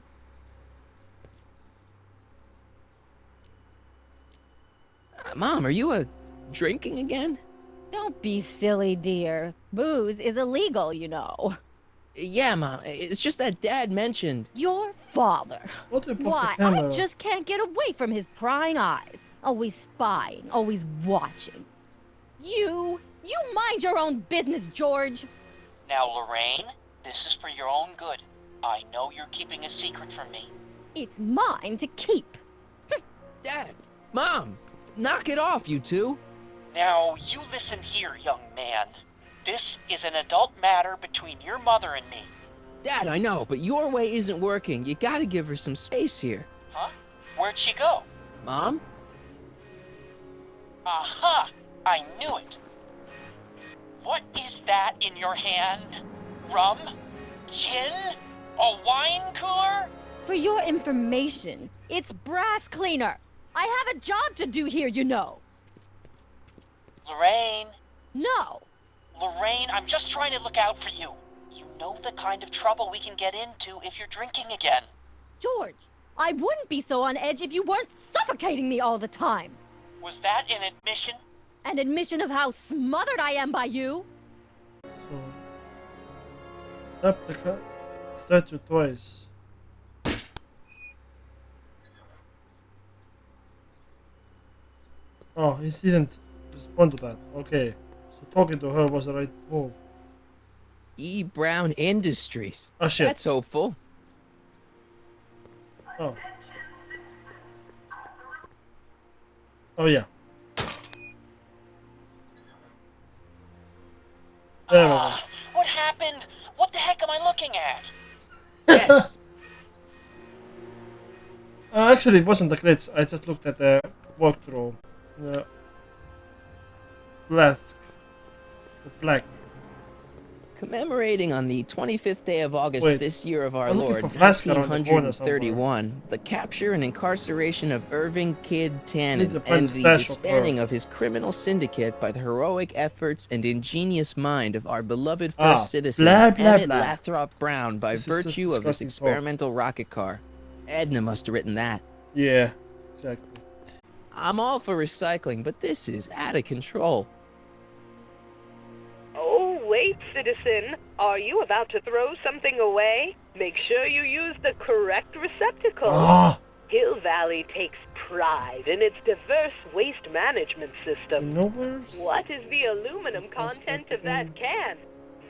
Mom, are you drinking again? Don't be silly, dear. Booze is illegal, you know. Yeah, Mom. It's just that Dad mentioned. Your father. What do you put Why, the camera? I just can't get away from his prying eyes. Always spying, always watching. You mind your own business, George. Now, Lorraine, this is for your own good. I know you're keeping a secret from me. It's mine to keep. Dad! Mom! Knock it off, you two! Now, you listen here, young man. This is an adult matter between your mother and me. Dad, I know, but your way isn't working. You gotta give her some space here. Huh? Where'd she go? Mom? Aha! I knew it. What is that in your hand? Rum? Gin? A wine cooler? For your information, it's brass cleaner. I have a job to do here, you know. Lorraine. No. Lorraine, I'm just trying to look out for you. You know the kind of trouble we can get into if you're drinking again. George, I wouldn't be so on edge if you weren't suffocating me all the time. Was that an admission? An admission of how smothered I am by you? So, tap the statue twice. Oh, he didn't respond to that. Okay. So talking to her was the right move. E. Brown Industries. Oh shit. That's hopeful. Oh. Oh yeah. There we go. What happened? What the heck am I looking at? Yes. Actually, it wasn't a glitch. I just looked at the walkthrough. Black. Commemorating on the 25th day of August Wait, this year of our I'm looking Lord, for Flask around the corner somewhere. 1931, the capture and incarceration of Irving Kidd Need Tannen to find and the the stash of her. disbanding of his criminal syndicate by the heroic efforts and ingenious mind of our beloved first citizen, blah, blah, Emmett blah. Lathrop Brown, by This is just virtue of his disgusting talk. experimental rocket car. Edna must have written that. Yeah, exactly. I'm all for recycling, but this is out of control. Oh, wait, citizen. Are you about to throw something away? Make sure you use the correct receptacle. Ah, Hill Valley takes pride in its diverse waste management system. nowhere. What is the aluminum content of that can?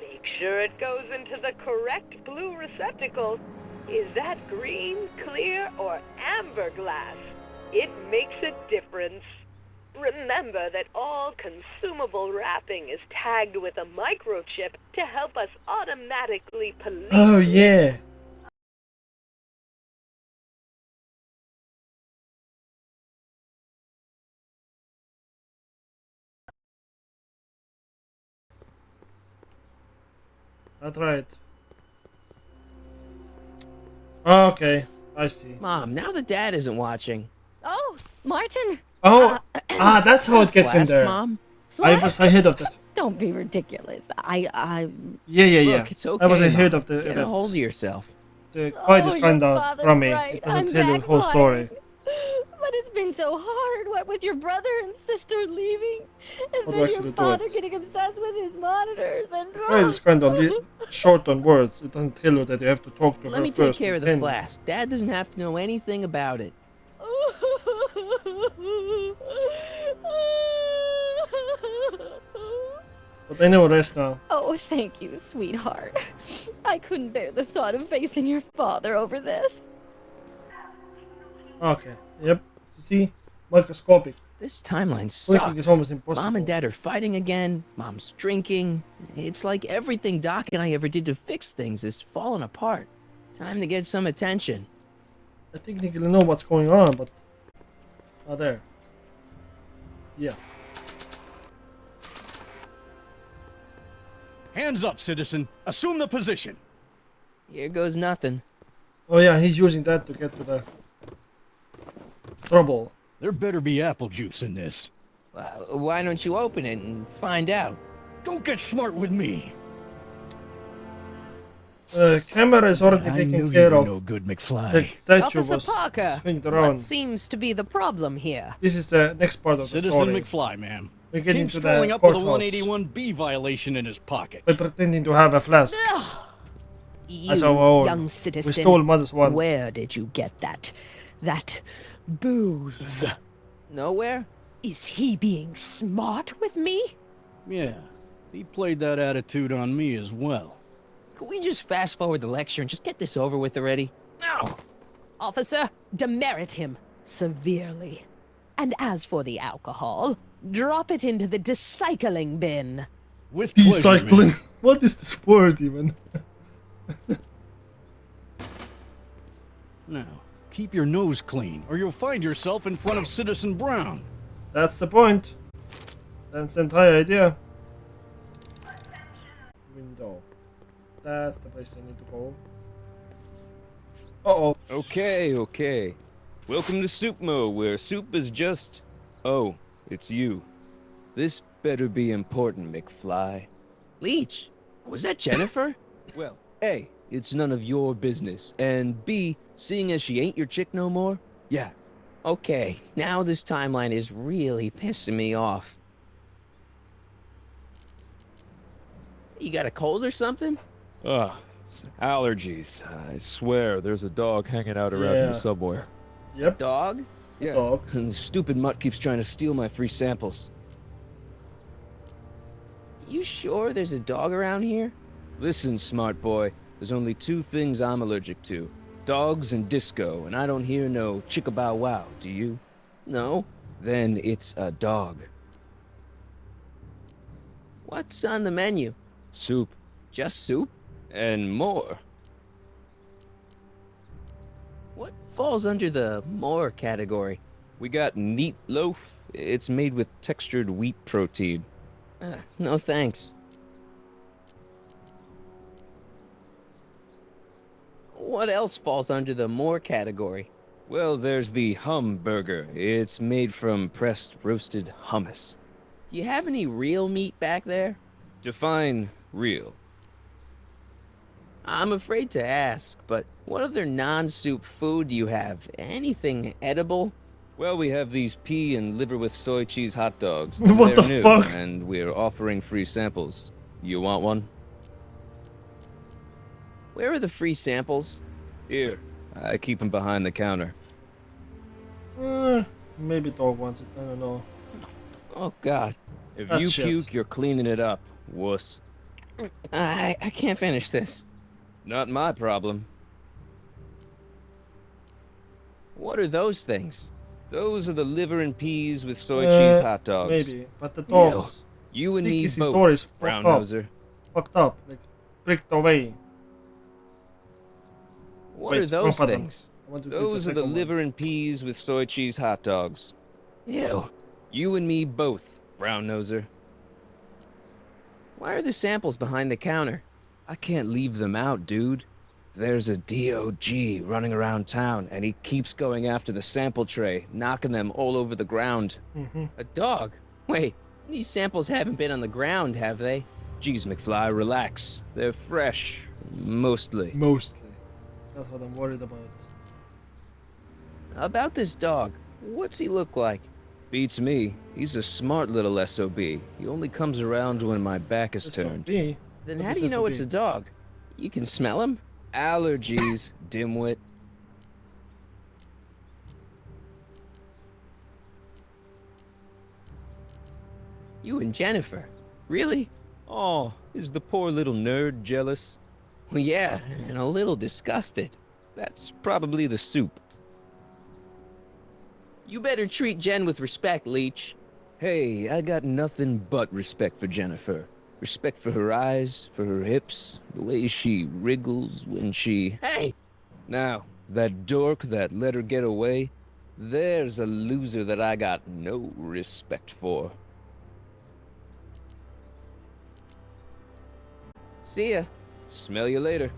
Make sure it goes into the correct blue receptacle. Is that green, clear, or amber glass? It makes a difference. Remember that all consumable wrapping is tagged with a microchip to help us automatically police. Oh yeah. That's right. Okay, I see. Mom, now that Dad isn't watching. Oh, Martin. Oh, that's how it gets in Flask, there. Mom? I was ahead of this. Don't be ridiculous. Yeah. Look, it's okay, I was ahead Mom. of the Get a hold of events. yourself. The quiet is your kinda father's rummy. right. It doesn't I'm tell you the whole story. backfiring. But it's been so hard, what with your brother and sister leaving, and How do I then actually your do father it? getting obsessed with his monitors and Quiet is kinda short on words. It doesn't tell you that you have to talk to Let her me take first. care of the then- flask. Dad doesn't have to know anything about it. But I know rest now. Oh, thank you, sweetheart. I couldn't bear the thought of facing your father over this. Okay. Yep. So see, microscopic. This timeline Clicking sucks. is almost impossible. Mom and Dad are fighting again. Mom's drinking. It's like everything Doc and I ever did to fix things is falling apart. Time to get some attention. I technically know what's going on, but there. Yeah. Hands up, citizen. Assume the position. Here goes nothing. Oh yeah, he's using that to get to the trouble. There better be apple juice in this. Why don't you open it and find out? Don't get smart with me. Camera is already I knew taken you care were of. no good, The McFly. statue Officer was Parker, swinged what around. seems to be the problem here? This is the next part of the Citizen story. McFly, ma'am. We get Came into strolling the up with a courthouse 181B violation in his pocket. by pretending to have a flask. You, As our own. young citizen, We stole mother's once. where did you get that booze? Nowhere? Is he being smart with me? Yeah, he played that attitude on me as well. Could we just fast forward the lecture and just get this over with already? No. Officer, demerit him severely. And as for the alcohol, drop it into the recycling bin. With pleasure, ma'am. Recycling. What is this word even? Now, keep your nose clean, or you'll find yourself in front of Citizen Brown. That's the point. That's the entire idea. Window. That's the place I need to go. Uh-oh. Okay. Welcome to Soup Mo, where soup is just... Oh, it's you. This better be important, McFly. Leech, was that Jennifer? Well, A, it's none of your business, and B, seeing as she ain't your chick no more, yeah. Okay, now this timeline is really pissing me off. You got a cold or something? Ugh, it's allergies. I swear, there's a dog hanging out around Yeah. here somewhere. Yep. Dog? Yeah. Dog. And the stupid mutt keeps trying to steal my free samples. You sure there's a dog around here? Listen, smart boy, there's only two things I'm allergic to. Dogs and disco, and I don't hear no chicka-bow-wow, do you? No. then it's a dog. What's on the menu? Soup. Just soup? And more. What falls under the more category? We got neat loaf. It's made with textured wheat protein. No thanks. What else falls under the more category? Well, there's the hum burger. It's made from pressed roasted hummus. Do you have any real meat back there? Define real. I'm afraid to ask, but what other non-soup food do you have? Anything edible? Well, we have these pea and liver with soy cheese hot dogs. What They're the new, fuck? And we're offering free samples. You want one? Where are the free samples? Here. I keep them behind the counter. Maybe dog wants it. I don't know. Oh, God. If That's you shit. puke, you're cleaning it up, wuss. I can't finish this. Not my problem. What are those things? Those are the liver and peas with soy cheese hot dogs. Maybe, but the dogs. You and I think me his both, story is brown fucked up. noser. Fucked up, like bricked away. What Wait, are those wrong button. things? I want to do Those are the second one. liver and peas with soy cheese hot dogs. Ew. You and me both, brown noser. Why are the samples behind the counter? I can't leave them out, dude. There's a DOG running around town, and he keeps going after the sample tray, knocking them all over the ground. A dog? Wait, these samples haven't been on the ground, have they? Geez, McFly, relax. They're fresh. Mostly. Mostly. That's what I'm worried about. About this dog, what's he look like? Beats me. He's a smart little SOB. He only comes around when my back is turned. SOB? Then What how is do you know SOB? it's a dog? You can smell him? Allergies, dimwit. You and Jennifer. Really? Oh, is the poor little nerd jealous? Well, yeah, and a little disgusted. That's probably the soup. You better treat Jen with respect, Leech. Hey, I got nothing but respect for Jennifer. Respect for her eyes, for her hips, the way she wriggles when she... Hey! Now, that dork that let her get away, there's a loser that I got no respect for. See ya. Smell you later.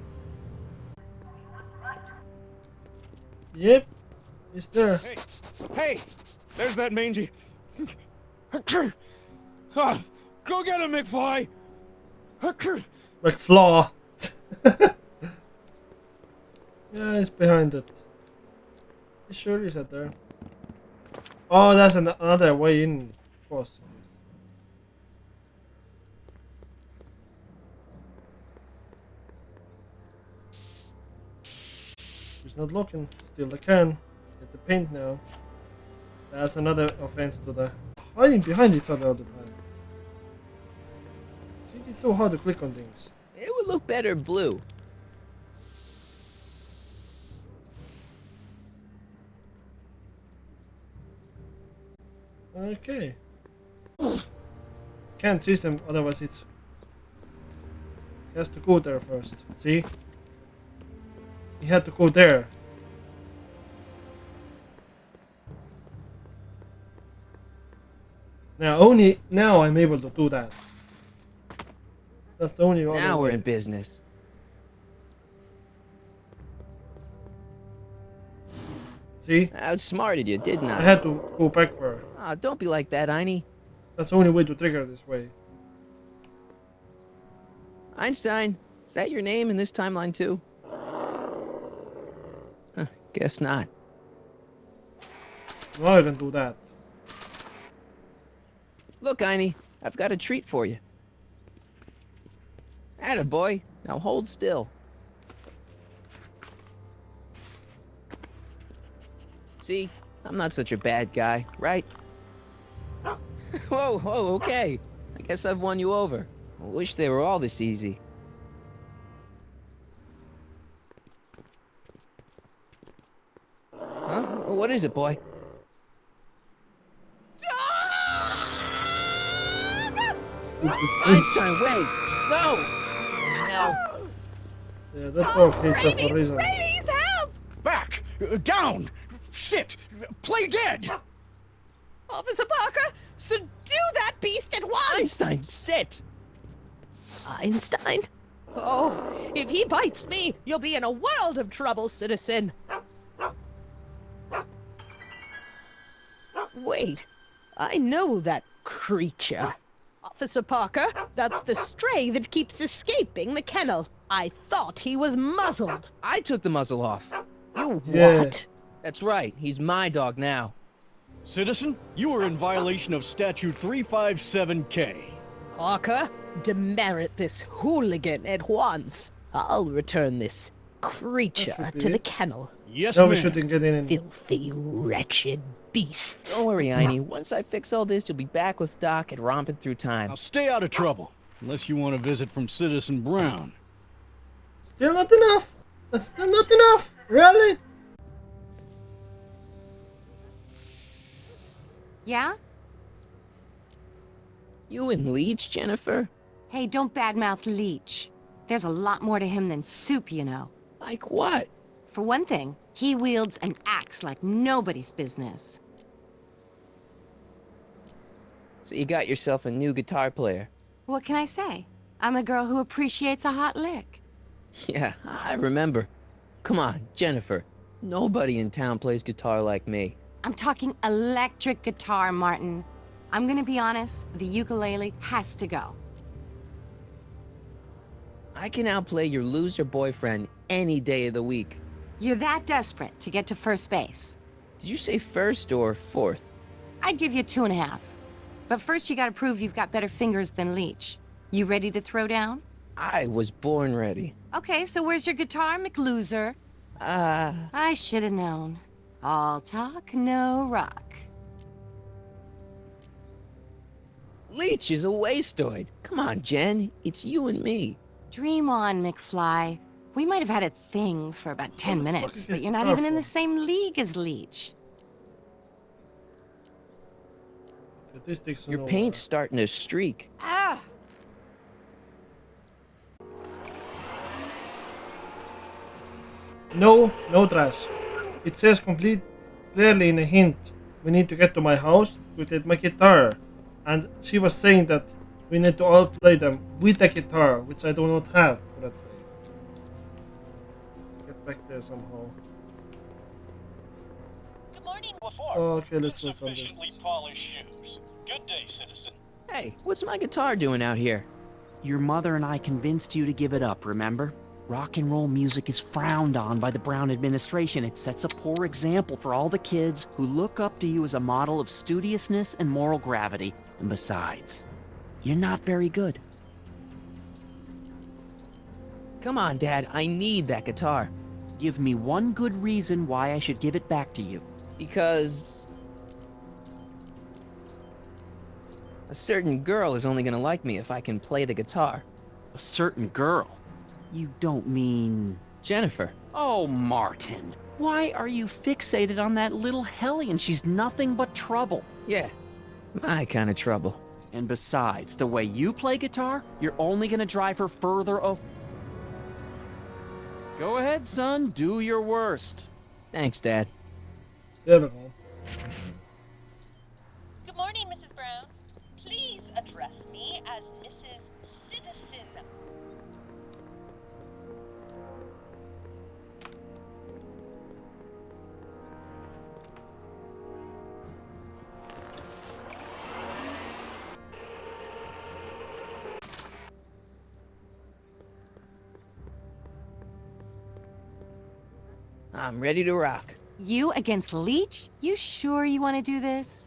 Yep. It's there. Hey! There's that mangy... Ah, go get him, McFly! McFlaw. Yeah, it's behind it. It sure is at there. Oh, that's another way in. Of course it is. He's not looking. Still I can. Get the paint now. That's another offense to the hiding behind each other all the time. See, it's so hard to click on things. It would look better blue. Okay. Can't see them, otherwise it's... He has to go there first. See? He had to go there. Now, only now I'm able to do that. That's the only other Now we're way. in business. See? I outsmarted you, didn't I I? had to go backward. Ah, don't be like that, Einie. That's the only way to trigger this way. Einstein, is that your name in this timeline too? Huh, guess not. Now I can do that. Look, Einie, I've got a treat for you. Attaboy, now hold still. See, I'm not such a bad guy, right? Whoa, okay. I guess I've won you over. I wish they were all this easy. Huh? What is it, boy? Stupid prince. Einstein, wait! No! Hell. Yeah, that dog hates her for a reason. Ladies, help! Back! Down! Sit! Play dead! Officer Parker, subdue that beast at once! Einstein, sit! Einstein? Oh, if he bites me, you'll be in a world of trouble, citizen. Wait, I know that creature. Officer Parker, that's the stray that keeps escaping the kennel. I thought he was muzzled. I took the muzzle off. You Yeah. what? That's right, he's my dog now. Citizen, you are in violation of Statute 357K. Parker, demerit this hooligan at once. I'll return this creature That should be to the it. kennel. Yes, No, we ma'am. shouldn't get in. Filthy, wretched beasts. Don't worry, Einie. Once I fix all this, you'll be back with Doc and romping through time. Now stay out of trouble, unless you want a visit from Citizen Brown. Still not enough. That's still not enough. Really? Yeah? You and Leech, Jennifer? Hey, don't badmouth Leech. There's a lot more to him than soup, you know. Like what? For one thing, he wields an axe like nobody's business. So you got yourself a new guitar player. What can I say? I'm a girl who appreciates a hot lick. Yeah, I remember. Come on, Jennifer. Nobody in town plays guitar like me. I'm talking electric guitar, Martin. I'm gonna be honest, the ukulele has to go. I can outplay your loser boyfriend any day of the week. You're that desperate to get to first base. Did you say first or fourth? I'd give you 2.5. But first you gotta prove you've got better fingers than Leech. You ready to throw down? I was born ready. Okay, so where's your guitar, McLoser? I should have known. All talk, no rock. Leech is a wastoid. Come on, Jen. It's you and me. Dream on, McFly. We might have had a thing for about 10 What the fuck minutes, is but this you're not even in the powerful? same league as Leech. This takes Your no- paint's starting to streak. Ah! No, no trash. It says complete clearly in a hint. We need to get to my house to get my guitar. And she was saying that we need to all play them with a guitar, which I do not have currently. Get back there somehow. Good morning. Before. Okay, let's work on this. Sufficiently polished shoes. Good day, citizen. Hey, what's my guitar doing out here? Your mother and I convinced you to give it up, remember? Rock and roll music is frowned on by the Brown administration. It sets a poor example for all the kids who look up to you as a model of studiousness and moral gravity. And besides, you're not very good. Come on, Dad. I need that guitar. Give me one good reason why I should give it back to you. Because a certain girl is only gonna like me if I can play the guitar. A certain girl? You don't mean... Jennifer. Oh, Martin. Why are you fixated on that little hellion? She's nothing but trouble. Yeah, my kind of trouble. And besides, the way you play guitar, you're only gonna drive her further Go ahead, son. Do your worst. Thanks, Dad. There we go. Good morning, Mrs. Brown. Please address me as Mrs. Citizen. I'm ready to rock. You against Leech? You sure you want to do this?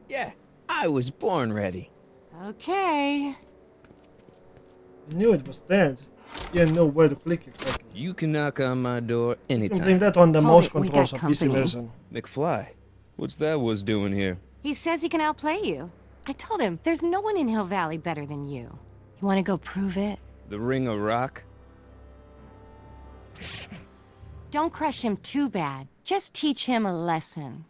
Yeah, I was born ready. Okay. I knew it was there, just didn't know where to click exactly. You can knock on my door You can blame anytime. that on the Hold mouse it, we controls got of PC company. version. McFly, what's that was doing here? He says he can outplay you. I told him there's no one in Hill Valley better than you. You want to go prove it? The Ring of Rock? Don't crush him too bad. Just teach him a lesson.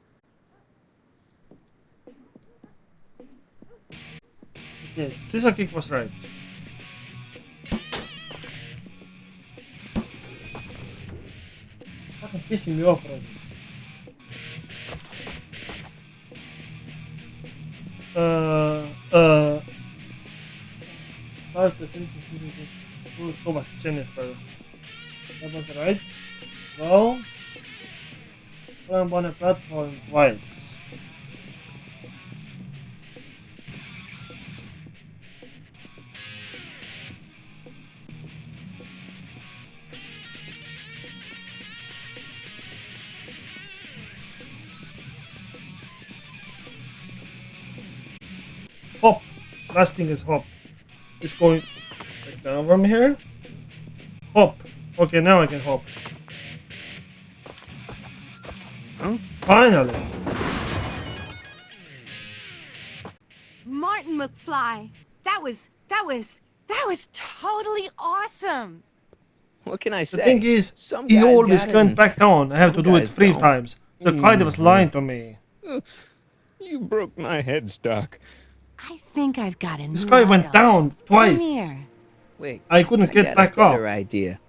Yes, scissor kick was right. Fucking pissing me off already. Start the sentence Thomas Jennifer. That was right. As well. Climb on a platform twice. Hop. Last thing is hop. It's going back down from here. Hop. Okay, now I can hop. Huh? Finally. Martin McFly. That was totally awesome. What can I The say? thing is, Some he guys always got it went and back down. I have to some do it guys 3 don't. times. The kid was lying to me. You broke my headstock. I think I've got a This guy went down twice. Come here. Wait, I couldn't get got back a up. better idea.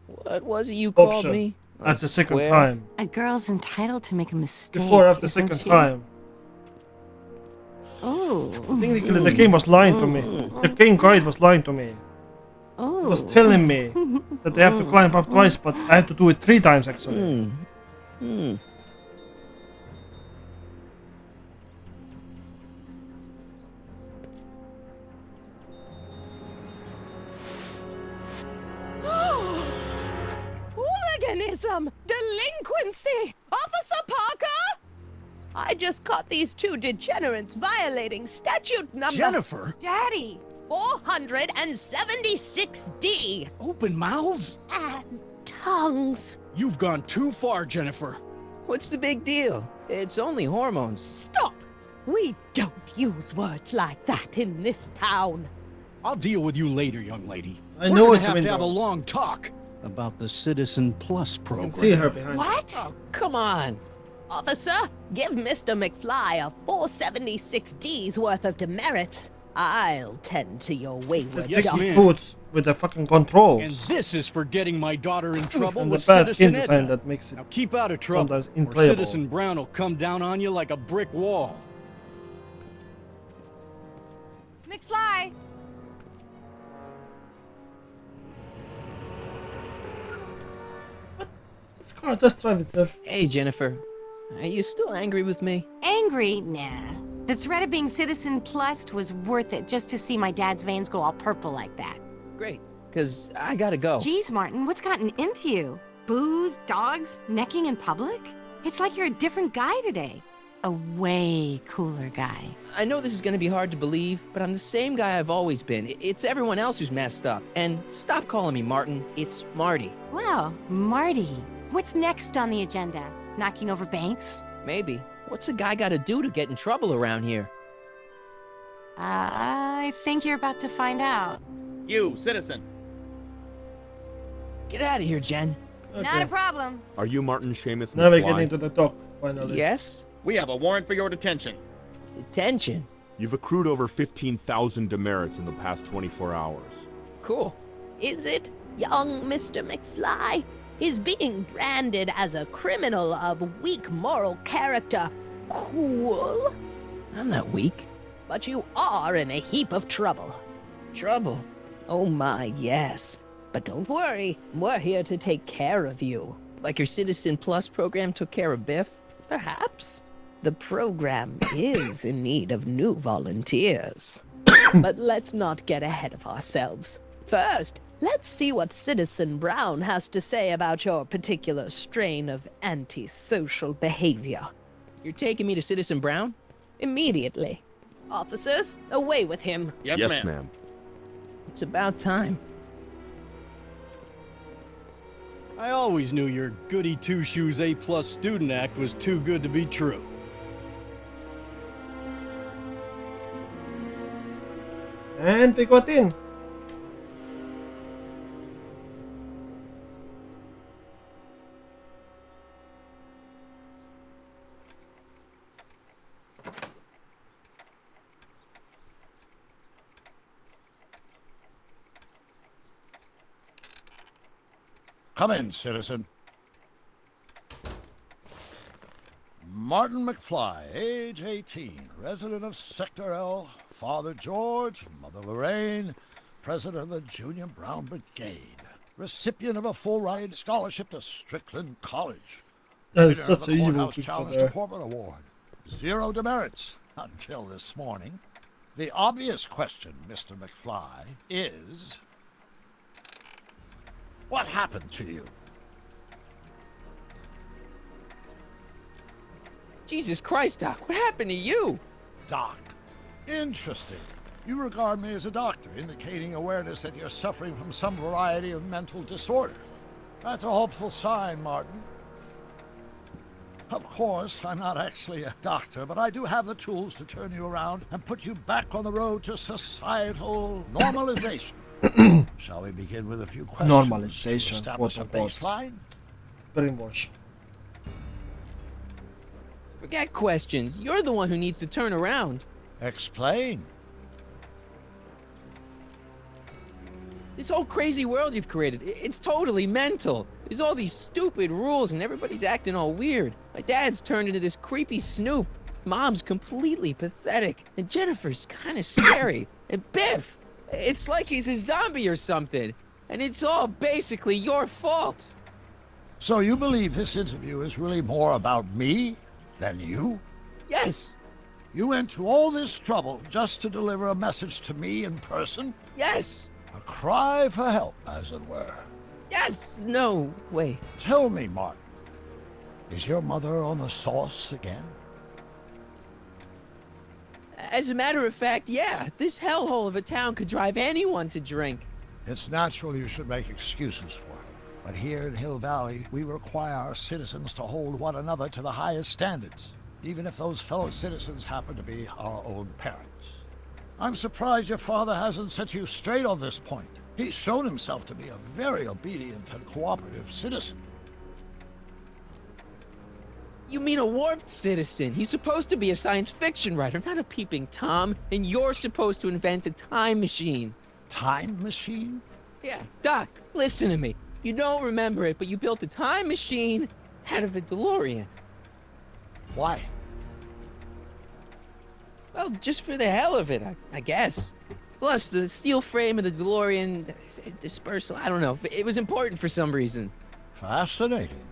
What was it you called Option. me? At the second square? time. A girl's entitled to make a mistake. Before, after isn't second she? time. Oh. Technically, the game was lying to me. The game guide was lying to me. Oh. It was telling me that they have to climb up twice, but I have to do it 3 times actually. Hooliganism! Delinquency! Officer Parker! I just caught these 2 degenerates violating statute number Jennifer! Daddy. 476D. Open mouths? And tongues. You've gone too far, Jennifer. What's the big deal? It's only hormones. Stop! We don't use words like that in this town. I'll deal with you later, young lady. I We're know gonna it's a have to have a window. long talk about the Citizen Plus I program. can see her behind. What? Oh, come on. Officer, give Mr. McFly a 476D's worth of demerits. I'll tend to your wayward Yes, dog. ma'am. Boots with the fucking And controls. this is for getting my daughter in trouble And the with bad Citizen game design Edna. that makes it Now keep out of trouble, sometimes or unplayable. Citizen Brown will come down on you like a brick wall. McFly. This car just drive itself. Hey, Jennifer. Are you still angry with me? Angry? Nah. The threat of being Citizen Plus was worth it just to see my dad's veins go all purple like that. Great, because I gotta go. Geez, Martin, what's gotten into you? Booze, dogs, necking in public? It's like you're a different guy today. A way cooler guy. I know this is gonna be hard to believe, but I'm the same guy I've always been. It's everyone else who's messed up. And stop calling me Martin. It's Marty. Well, Marty, what's next on the agenda? Knocking over banks? Maybe. What's a guy gotta do to get in trouble around here? I think you're about to find out. You, citizen. Get out of here, Jen. Not a problem. Are you Martin Seamus Now we're McFly? getting to the talk, finally. Yes? We have a warrant for your detention. Detention. You've accrued over 15,000 demerits in the past 24 hours. Cool. Is it, young Mr. McFly? Is being branded as a criminal of weak moral character cool? I'm not weak. But you are in a heap of trouble. Trouble? Oh my, yes. But don't worry, we're here to take care of you. Like your Citizen Plus program took care of Biff? Perhaps. The program is in need of new volunteers. But let's not get ahead of ourselves. First, let's see what Citizen Brown has to say about your particular strain of antisocial behavior. You're taking me to Citizen Brown? Immediately. Officers, away with him. Yes, yes ma'am. ma'am. It's about time. I always knew your goody two-shoes A+ student act was too good to be true. And we got in. Come in, citizen. Martin McFly, age 18, resident of Sector L, Father George, Mother Lorraine, president of the Junior Brown Brigade, recipient of a full-ride scholarship to Strickland College. That is Winner of such the an evil Courthouse picture Challenge there. Deportment Award. 0 demerits until this morning. The obvious question, Mr. McFly, is... what happened to you? Jesus Christ, Doc, what happened to you? Doc. Interesting. You regard me as a doctor, indicating awareness that you're suffering from some variety of mental disorder. That's a hopeful sign, Martin. Of course, I'm not actually a doctor, but I do have the tools to turn you around and put you back on the road to societal normalization. Shall we begin with a few questions? Normalization, to establish a quote-unquote. baseline? Brainwash. Forget questions. You're the one who needs to turn around. Explain. This whole crazy world you've created, it's totally mental. There's all these stupid rules and everybody's acting all weird. My dad's turned into this creepy snoop. Mom's completely pathetic. And Jennifer's kind of scary. And Biff, it's like he's a zombie or something. And it's all basically your fault. So you believe this interview is really more about me than you? Yes. You went to all this trouble just to deliver a message to me in person? Yes. A cry for help, as it were. Yes. No. Wait. Tell me, Martin. Is your mother on the sauce again? As a matter of fact, yeah. This hellhole of a town could drive anyone to drink. It's natural you should make excuses for her. But here in Hill Valley, we require our citizens to hold one another to the highest standards, even if those fellow citizens happen to be our own parents. I'm surprised your father hasn't set you straight on this point. He's shown himself to be a very obedient and cooperative citizen. You mean a warped citizen? He's supposed to be a science fiction writer, not a peeping Tom. And you're supposed to invent a time machine. Time machine? Yeah, Doc, listen to me. You don't remember it, but you built a time machine out of a DeLorean. Why? Well, just for the hell of it, I guess. Plus, the steel frame of the DeLorean dispersal, I don't know. It was important for some reason. Fascinating.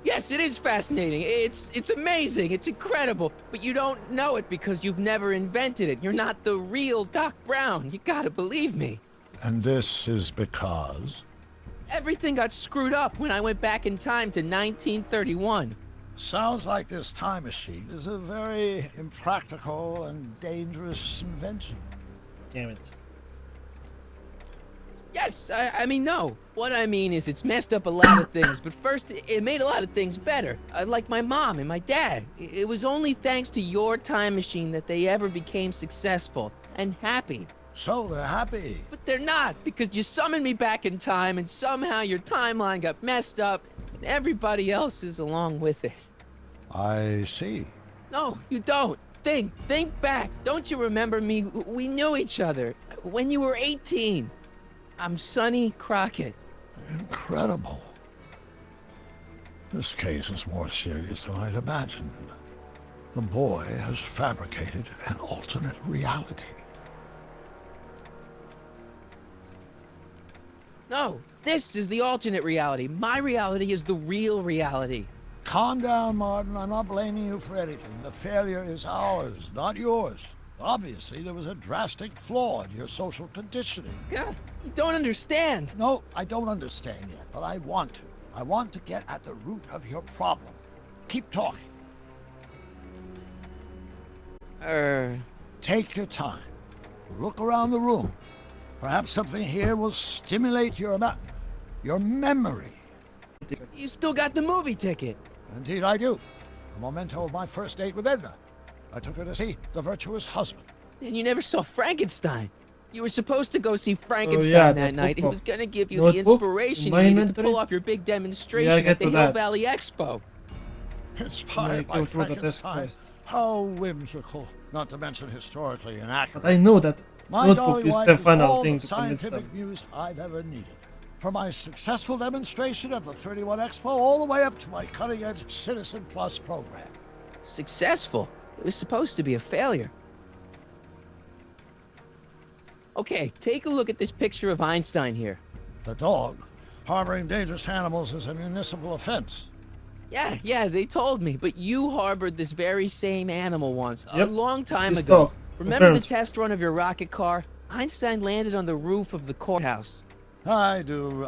Yes, it is fascinating. It's amazing. It's incredible. But you don't know it because you've never invented it. You're not the real Doc Brown. You gotta believe me. And this is because? Everything got screwed up when I went back in time to 1931. Sounds like this time machine is a very impractical and dangerous invention. Damn it. Yes, I mean, no. What I mean is it's messed up a lot of things, but first, it made a lot of things better. Like my mom and my dad. It was only thanks to your time machine that they ever became successful and happy. So they're happy. But they're not, because you summoned me back in time, and somehow your timeline got messed up, and everybody else is along with it. I see. No, you don't. Think back. Don't you remember me? We knew each other when you were 18. I'm Sonny Crockett. Incredible. This case is more serious than I'd imagined. The boy has fabricated an alternate reality. No, this is the alternate reality. My reality is the real reality. Calm down, Martin. I'm not blaming you for anything. The failure is ours, not yours. Obviously, there was a drastic flaw in your social conditioning. Yeah, you don't understand. No, I don't understand yet, but I want to. I want to get at the root of your problem. Keep talking. Take your time. Look around the room. Perhaps something here will stimulate your memory. You still got the movie ticket. Indeed I do. A memento of my first date with Edna. I took her to see The Virtuous Husband. And you never saw Frankenstein. You were supposed to go see Frankenstein that night. It was gonna give you the inspiration you needed to pull off your big demonstration at the Hill Valley Expo. Inspired by Frankenstein. How whimsical. Not to mention historically inaccurate. But I know that My notebook is the all final thing the to convince scientific them. news I've ever needed. From my successful demonstration of the 31 Expo all the way up to my cutting-edge Citizen Plus program. Successful? It was supposed to be a failure. Okay, take a look at this picture of Einstein here. The dog. Harboring dangerous animals is a municipal offense. Yeah, they told me, but you harbored this very same animal once, a Yep, long time his ago. dog. Remember the Confirmed. test run of your rocket car? Einstein landed on the roof of the courthouse. I do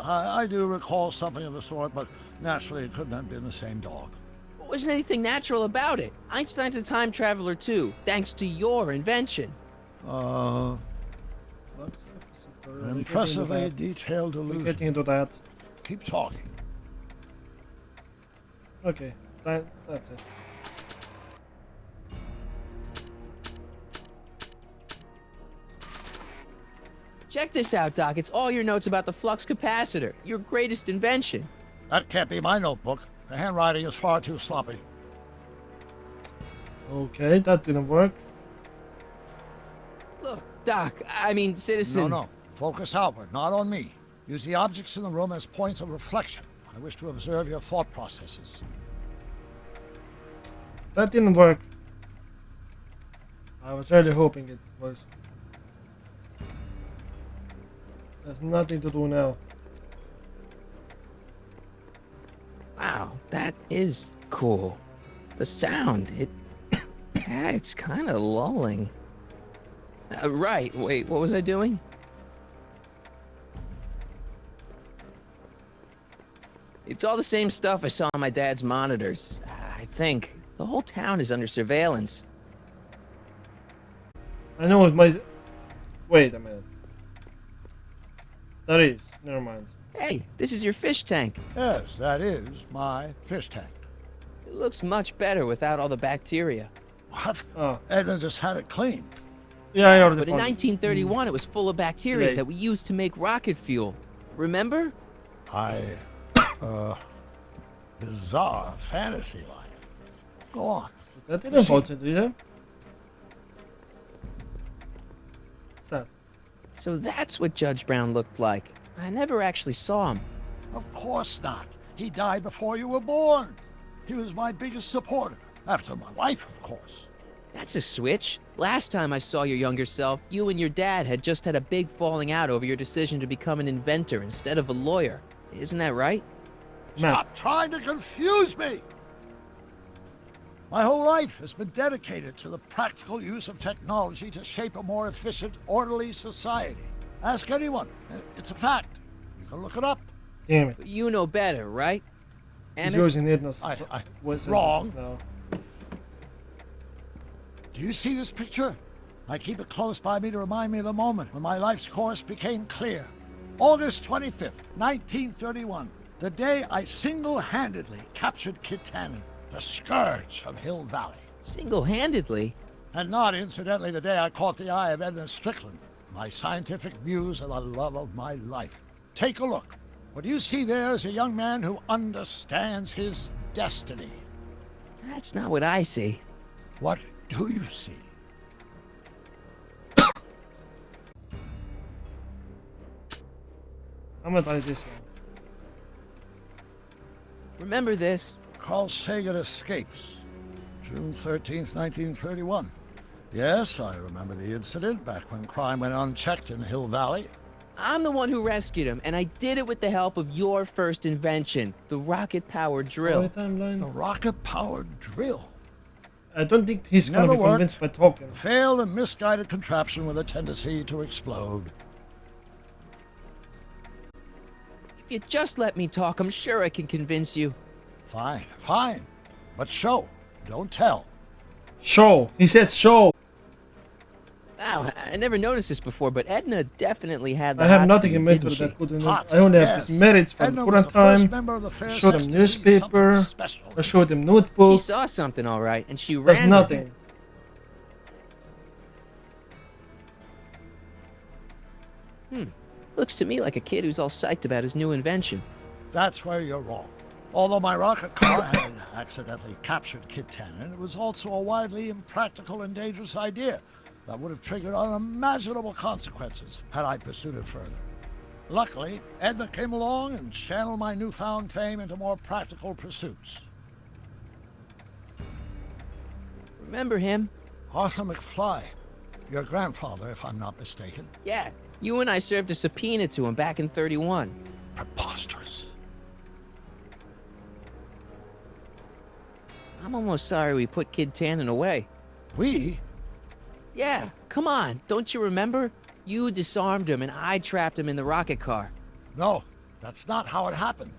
recall something of the sort, but naturally it couldn't have been the same dog. There wasn't anything natural about it. Einstein's a time traveler too, thanks to your invention. Impressively detailed We're illusion. getting into that. Keep talking. Okay, that's it. Check this out, Doc. It's all your notes about the flux capacitor, your greatest invention. That can't be my notebook. The handwriting is far too sloppy. Okay, that didn't work. Look, Doc, I mean, Citizen. No. Focus outward, not on me. Use the objects in the room as points of reflection. I wish to observe your thought processes. That didn't work. I was really hoping it works. There's nothing to do now. Wow, that is cool. The sound, it's kind of lulling. Right, wait, what was I doing? It's all the same stuff I saw on my dad's monitors. I think. The whole town is under surveillance. I know it might... Wait a minute. That is. Never mind. Hey, this is your fish tank. Yes, that is my fish tank. It looks much better without all the bacteria. What? Oh. Edna just had it cleaned. Yeah, I already But in found it. 1931, it was full of bacteria Right. that we used to make rocket fuel. Remember? Bizarre fantasy life. Go on. That didn't vote it, did you? Sad. So that's what Judge Brown looked like. I never actually saw him. Of course not. He died before you were born. He was my biggest supporter. After my wife, of course. That's a switch. Last time I saw your younger self, you and your dad had just had a big falling out over your decision to become an inventor instead of a lawyer. Isn't that right? Stop trying to confuse me! My whole life has been dedicated to the practical use of technology to shape a more efficient, orderly society. Ask anyone. It's a fact. You can look it up. Damn it. But you know better, right? He's Emmett? using Edna's wrong. now. Do you see this picture? I keep it close by me to remind me of the moment when my life's course became clear. August 25th, 1931. The day I single-handedly captured Kit Tannen, the scourge of Hill Valley. Single-handedly? And not, incidentally, the day I caught the eye of Edna Strickland, my scientific muse and the love of my life. Take a look. What you see there is a young man who understands his destiny. That's not what I see. What do you see? I'm gonna try this one. Remember this? Carl Sagan escapes. June 13th, 1931. Yes, I remember the incident back when crime went unchecked in Hill Valley. I'm the one who rescued him, and I did it with the help of your first invention, the rocket-powered drill. The rocket-powered drill. I don't think he's Never gonna be worked. convinced by talking. Failed and misguided contraption with a tendency to explode. If you just let me talk, I'm sure I can convince you. Fine, fine. But show, don't tell. Show. He said show. Wow, I never noticed this before, but Edna definitely had the I have hots nothing for you, in didn't mental she? that could invent. Hots, I only have yes. these merits from Edna the was current the first time. member of the fair Show them sex to see newspaper. something special. I showed them She notebook. saw something, all right, and she There's ran nothing. with it. Looks to me like a kid who's all psyched about his new invention. That's where you're wrong. Although my rocket car had accidentally captured Kit Tannen, it was also a widely impractical and dangerous idea that would have triggered unimaginable consequences had I pursued it further. Luckily, Edna came along and channeled my newfound fame into more practical pursuits. Remember him? Arthur McFly. Your grandfather, if I'm not mistaken. Yeah, you and I served a subpoena to him back in 31. Preposterous. I'm almost sorry we put Kid Tannen away. We? Yeah, come on, don't you remember? You disarmed him and I trapped him in the rocket car. No, that's not how it happened.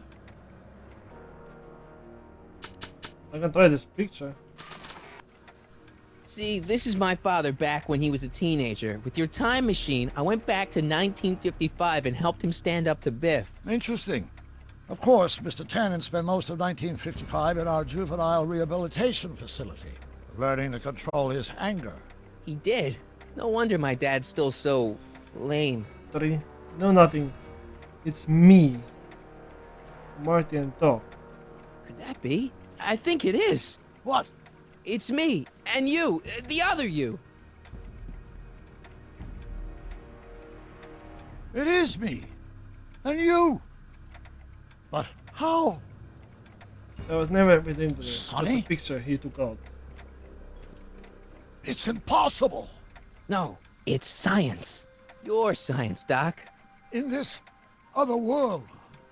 I can try this picture. See, this is my father back when he was a teenager. With your time machine, I went back to 1955 and helped him stand up to Biff. Interesting. Of course, Mr. Tannen spent most of 1955 in our juvenile rehabilitation facility, learning to control his anger. He did. No wonder my dad's still so lame. 3. No, nothing. It's me. Marty and Doc. Could that be? I think it is. What? It's me. And you. The other you. It is me. And you. But how? I was never within the Sonny? just a picture he took out. It's impossible. No, it's science. Your science, Doc. In this other world,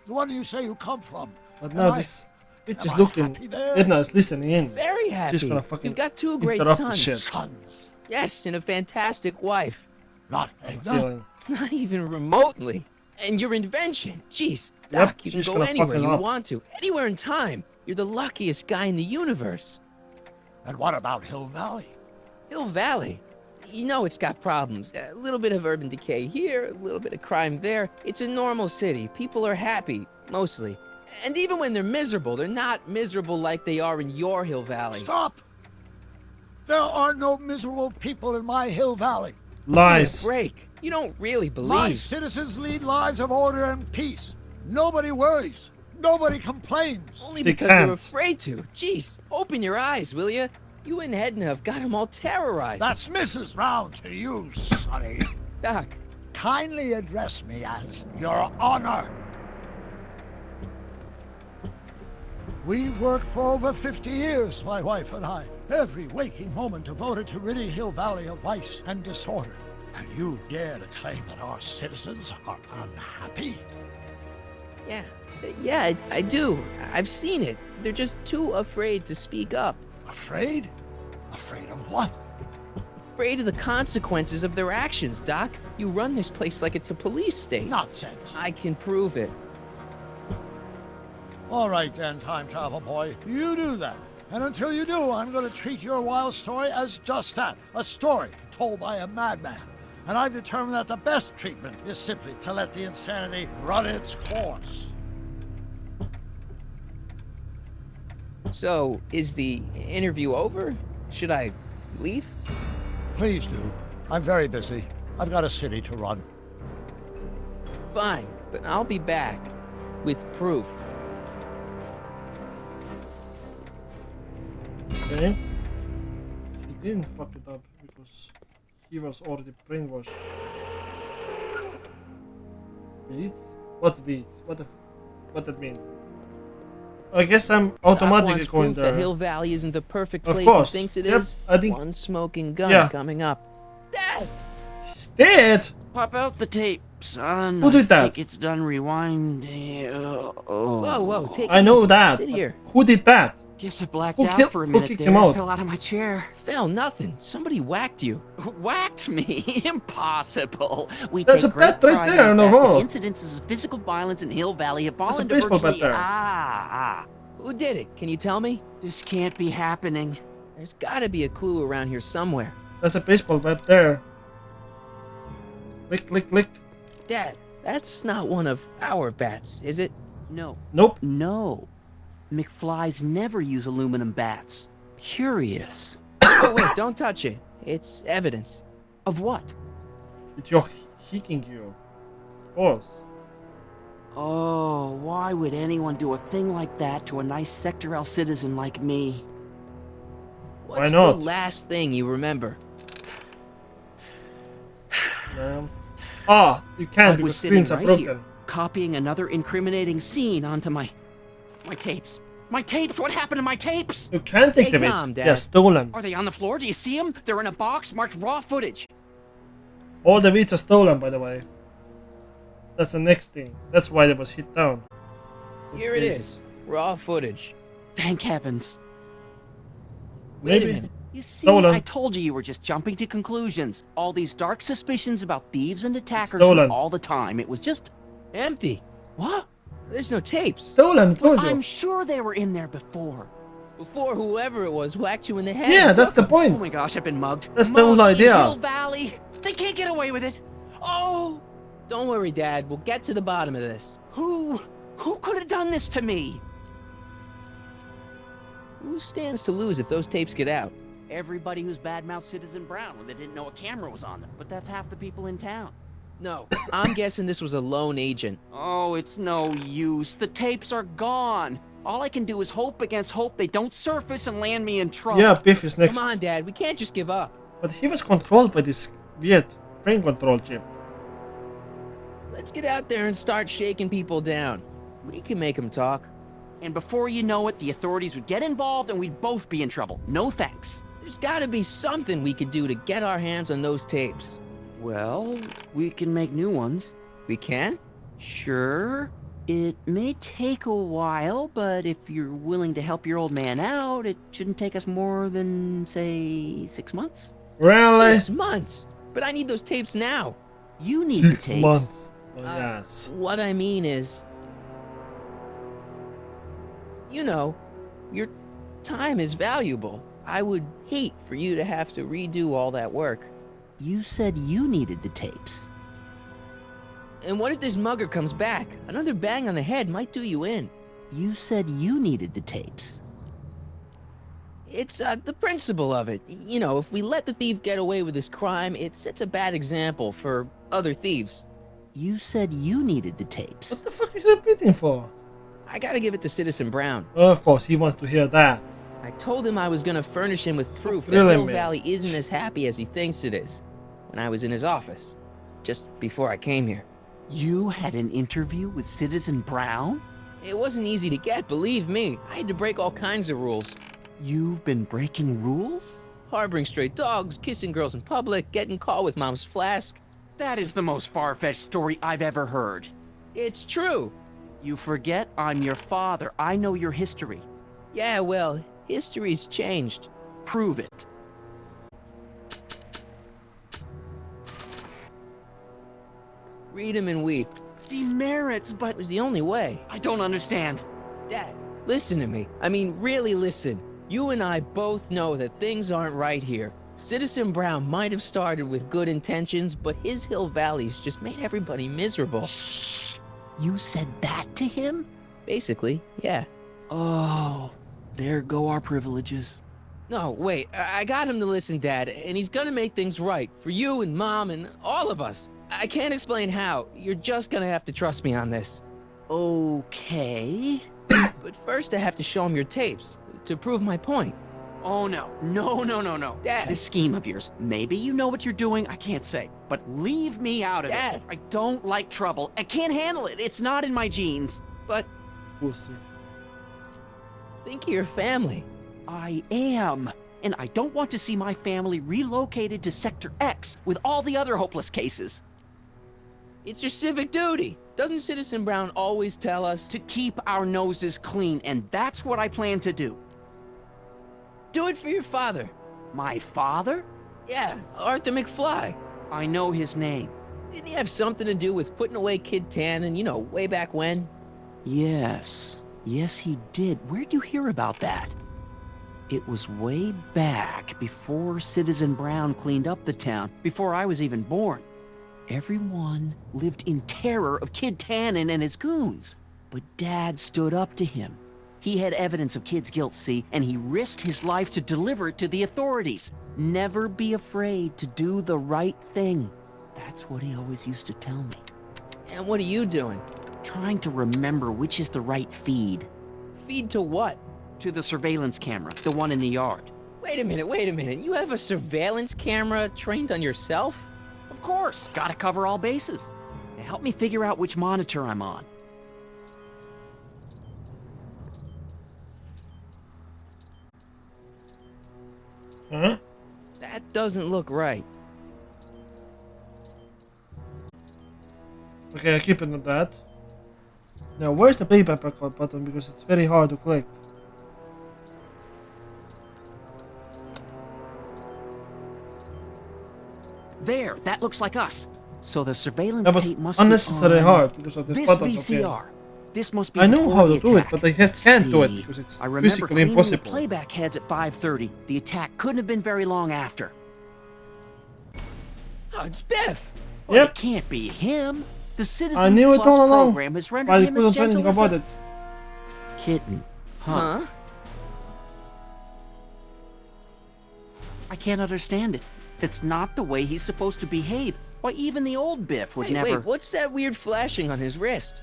the one you say you come from. But now this bitch is looking. Edna is listening in. Very happy. She's gonna fucking You've got two great interrupt the sons. shit. Sons. Yes, and a fantastic wife. Not Edna. Feeling. Not even remotely. And your invention. Jeez, Yep, Doc, you can she's go gonna fuck anywhere it you up. want to. Anywhere in time. You're the luckiest guy in the universe. And what about Hill Valley? Hill Valley. You know it's got problems. A little bit of urban decay here, a little bit of crime there. It's a normal city. People are happy, mostly. And even when they're miserable, they're not miserable like they are in your Hill Valley. Stop! There are no miserable people in my Hill Valley. Lies. Break. You don't really My believe. citizens lead lives of order and peace. Nobody worries. Nobody complains. Only They because they're can't. afraid to. Jeez, open your eyes, will ya? You and Edna have got them all terrorized. That's Mrs. Brown to you, Sonny. Doc, Kindly address me as Your Honor. We worked for over 50 years, my wife and I. Every waking moment devoted to ridding Hill Valley of vice and disorder. And you dare to claim that our citizens are unhappy? yeah, I do. I've seen it. They're just too afraid to speak up. Afraid? Afraid of what? Afraid of the consequences of their actions, Doc. You run this place like it's a police state. Nonsense. I can prove it. All right then, time travel boy. You do that. And until you do, I'm going to treat your wild story as just that. A story told by a madman. And I've determined that the best treatment is simply to let the insanity run its course. So, is the interview over? Should I leave? Please do. I'm very busy. I've got a city to run. Fine, but I'll be back with proof. Okay. He didn't fuck it up because he was already brainwashed. Beats? What beats? What that mean? I guess I'm automatically Doc going wants proof there. that Hill Valley isn't the perfect Of place course. he thinks it Yep, is. I think- One smoking gun Yeah. coming up. Dad! He's dead! Pop out the tape, son. Who did that? I think it's done rewinding. Whoa, take I it know easy. that. Sit but here. Who did that? Guess I blacked Who out killed- for a who minute kicked there. him out? Fell out of my chair. Phil, nothing. Somebody whacked you. Whacked me? Impossible. We There's take a bat great right pride there in on the the fact that wall. incidences of physical violence in Hill Valley have There's a fallen to baseball bat virtually... there. Who did it? Can you tell me? This can't be happening. There's gotta be a clue around here somewhere. There's a baseball bat there. Click, click, click. Dad, that's not one of our bats, is it? No. Nope. No. McFlys never use aluminum bats. Curious. Oh, wait, don't touch it. It's evidence. Of what? It's your hicking you. Of course. Oh, why would anyone do a thing like that to a nice Sector L citizen like me? What's not? the last thing you remember? Ah, you I can't was because sitting screens are right broken. here, copying another incriminating scene onto my tapes. My tapes! What happened to my tapes? You can't take Stay the calm, bits. Dad. They're stolen. Are they on the floor? Do you see them? They're in a box marked raw footage. All the bits are stolen, by the way. That's the next thing. That's why it was hit down. Here it is. Raw footage. Thank heavens. Wait a Maybe. minute. You see, Stolen. I told you were just jumping to conclusions. All these dark suspicions about thieves and attackers stolen. all the time. It was just... Empty. What? There's no tapes. Stolen, I told you. I'm sure they were in there before. Before whoever it was whacked you in the head. Yeah, and that's took the 'em. Oh point. my gosh, I've been mugged. That's the whole Mugged in idea. Hill Valley. They can't get away with it. Oh, Don't worry, Dad. We'll get to the bottom of this. who could have done this to me? Who stands to lose if those tapes get out? Everybody who's badmouthed Citizen Brown when they didn't know a camera was on them. But that's half the people in town. No, I'm guessing this was a lone agent. Oh, it's no use. The tapes are gone. All I can do is hope against hope they don't surface and land me in trouble. Yeah, Biff is next. Come on, Dad. We can't just give up. But he was controlled by this weird brain control chip. Let's get out there and start shaking people down. We can make them talk. And before you know it, the authorities would get involved and we'd both be in trouble. No thanks. There's gotta be something we could do to get our hands on those tapes. Well, we can make new ones. We can? Sure. It may take a while, but if you're willing to help your old man out, it shouldn't take us more than, say, 6 months. Really? 6 months? But I need those tapes now. You need 6 the tapes. months. Oh, yes. What I mean is... You know, your time is valuable. I would hate for you to have to redo all that work. You said you needed the tapes. And what if this mugger comes back? Another bang on the head might do you in. You said you needed the tapes. It's the principle of it. You know, if we let the thief get away with his crime, it sets a bad example for other thieves. You said you needed the tapes. What the fuck is he repeating for? I gotta give it to Citizen Brown. Of course, he wants to hear that. I told him I was gonna furnish him with proof that grilling Hill me. Valley isn't as happy as he thinks it is. When I was in his office, just before I came here. You had an interview with Citizen Brown? It wasn't easy to get, believe me. I had to break all kinds of rules. You've been breaking rules? Harboring stray dogs, kissing girls in public, getting caught with mom's flask. That is the most far-fetched story I've ever heard. It's true. You forget I'm your father. I know your history. Yeah, well, history's changed. Prove it. Read 'em and weep. Demerits, but It was the only way. I don't understand. Dad, listen to me. I mean, really listen. You and I both know that things aren't right here. Citizen Brown might have started with good intentions, but his Hill Valley's just made everybody miserable. Shh! You said that to him? Basically, yeah. Oh, there go our privileges. No, wait. I got him to listen, Dad, and he's gonna make things right for you and Mom and all of us. I can't explain how. You're just gonna have to trust me on this. Okay. But first I have to show him your tapes to prove my point. Oh, no. No. Dad. This scheme of yours. Maybe you know what you're doing, I can't say. But leave me out of Dad. it. I don't like trouble. I can't handle it. It's not in my genes. But Pussy. think of your family. I am. And I don't want to see my family relocated to Sector X with all the other hopeless cases. It's your civic duty. Doesn't Citizen Brown always tell us To keep our noses clean, and that's what I plan to do. do it for your father? My father? Yeah, Arthur McFly. I know his name. Didn't he have something to do with putting away Kid Tannen, you know, way back when? Yes. Yes, he did. Where'd you hear about that? It was way back before Citizen Brown cleaned up the town, before I was even born. Everyone lived in terror of Kid Tannen and his goons. But Dad stood up to him. He had evidence of Kid's guilt, see, and he risked his life to deliver it to the authorities. Never be afraid to do the right thing. That's what he always used to tell me. And what are you doing? Trying to remember which is the right feed. Feed to what? To the surveillance camera, the one in the yard. Wait a minute. You have a surveillance camera trained on yourself? Of course, gotta cover all bases. Now help me figure out which monitor I'm on. Huh? That doesn't look right. Okay, I keep it on that. Now, where's the playback button? Because it's very hard to click. There, that looks like us. So the surveillance That was tape must unnecessarily be on hard because of the this buttons. VCR. This must be I know before how the to do it, attack. but I just can't do it See, because it's I remember physically cleaning impossible. the playback heads at 5:30. The attack couldn't have been very long after. Oh, it's Biff! Well, Yep. it can't be him. The Citizens I knew it Plus all along, program has rendered but I him as couldn't do anything gentle as about a it. kitten. Huh? I can't understand it. It's not the way he's supposed to behave. Why, even the old Biff would Wait, never... wait, what's that weird flashing on his wrist?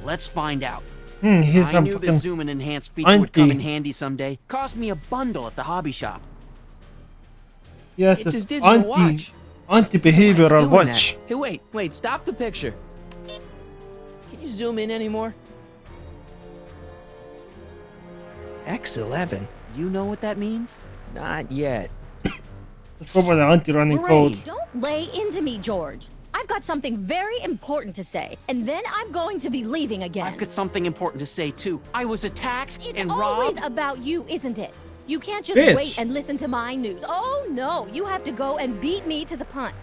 Let's find out. He's I some knew the fucking zoom and enhance feature would come in auntie. handy someday. Cost me a bundle at the hobby shop. Yes, It's this his digital watch. anti-behavioral Why is doing watch. that? Hey, wait, stop the picture. Can you zoom in anymore? X11? You know what that means? Not yet. It's probably the anti-running code. Don't lay into me, George. I've got something very important to say, and then I'm going to be leaving again. I've got something important to say, too. I was attacked It's and always robbed. about you, isn't it? You can't just Bitch. wait and listen to my news. Oh, no. You have to go and beat me to the punch.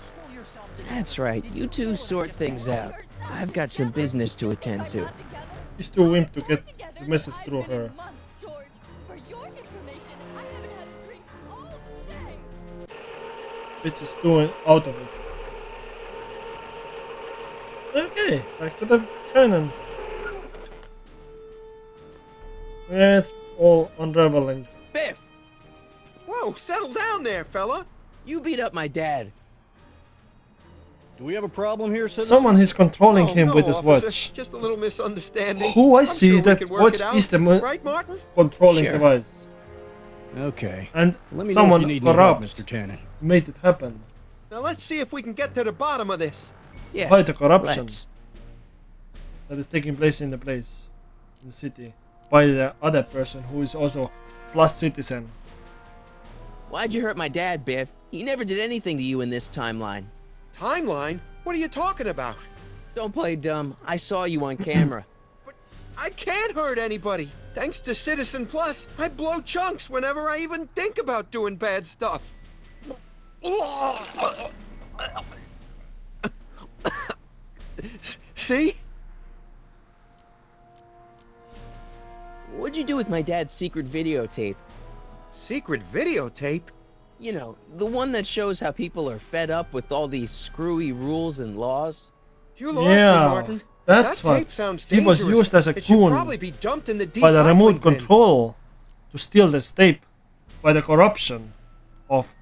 That's right. You two sort things out. I've got some business to attend to. He's too wimp to get the message through her. Bitch is doing out of it. Okay, back to the cannon. Yeah, it's all unraveling. Biff! Whoa, settle down there, fella. You beat up my dad. Do we have a problem here, citizen? Someone is controlling Oh, him no, with his officer. watch. Just a little misunderstanding. Who I I'm see sure we that can work watch it out. is the Right, Martin? controlling Sure. device. Okay. And Let me someone know if you need any help, corrupt Mr. Tannen. made it happen. Now let's see if we can get to the bottom of this. Yeah. By the corruption let's. that is taking place in the city, by the other person who is also plus citizen. Why'd you hurt my dad, Biff? He never did anything to you in this timeline. Timeline? What are you talking about? Don't play dumb. I saw you on camera. I can't hurt anybody. Thanks to Citizen Plus, I blow chunks whenever I even think about doing bad stuff. See? What'd you do with my dad's secret videotape? Secret videotape? You know, the one that shows how people are fed up with all these screwy rules and laws. You lost Yeah, me, Martin. that's that what tape sounds he was dangerous. used as a It should goon probably be dumped in the by the remote recycling bin. control to steal this tape by the corruption of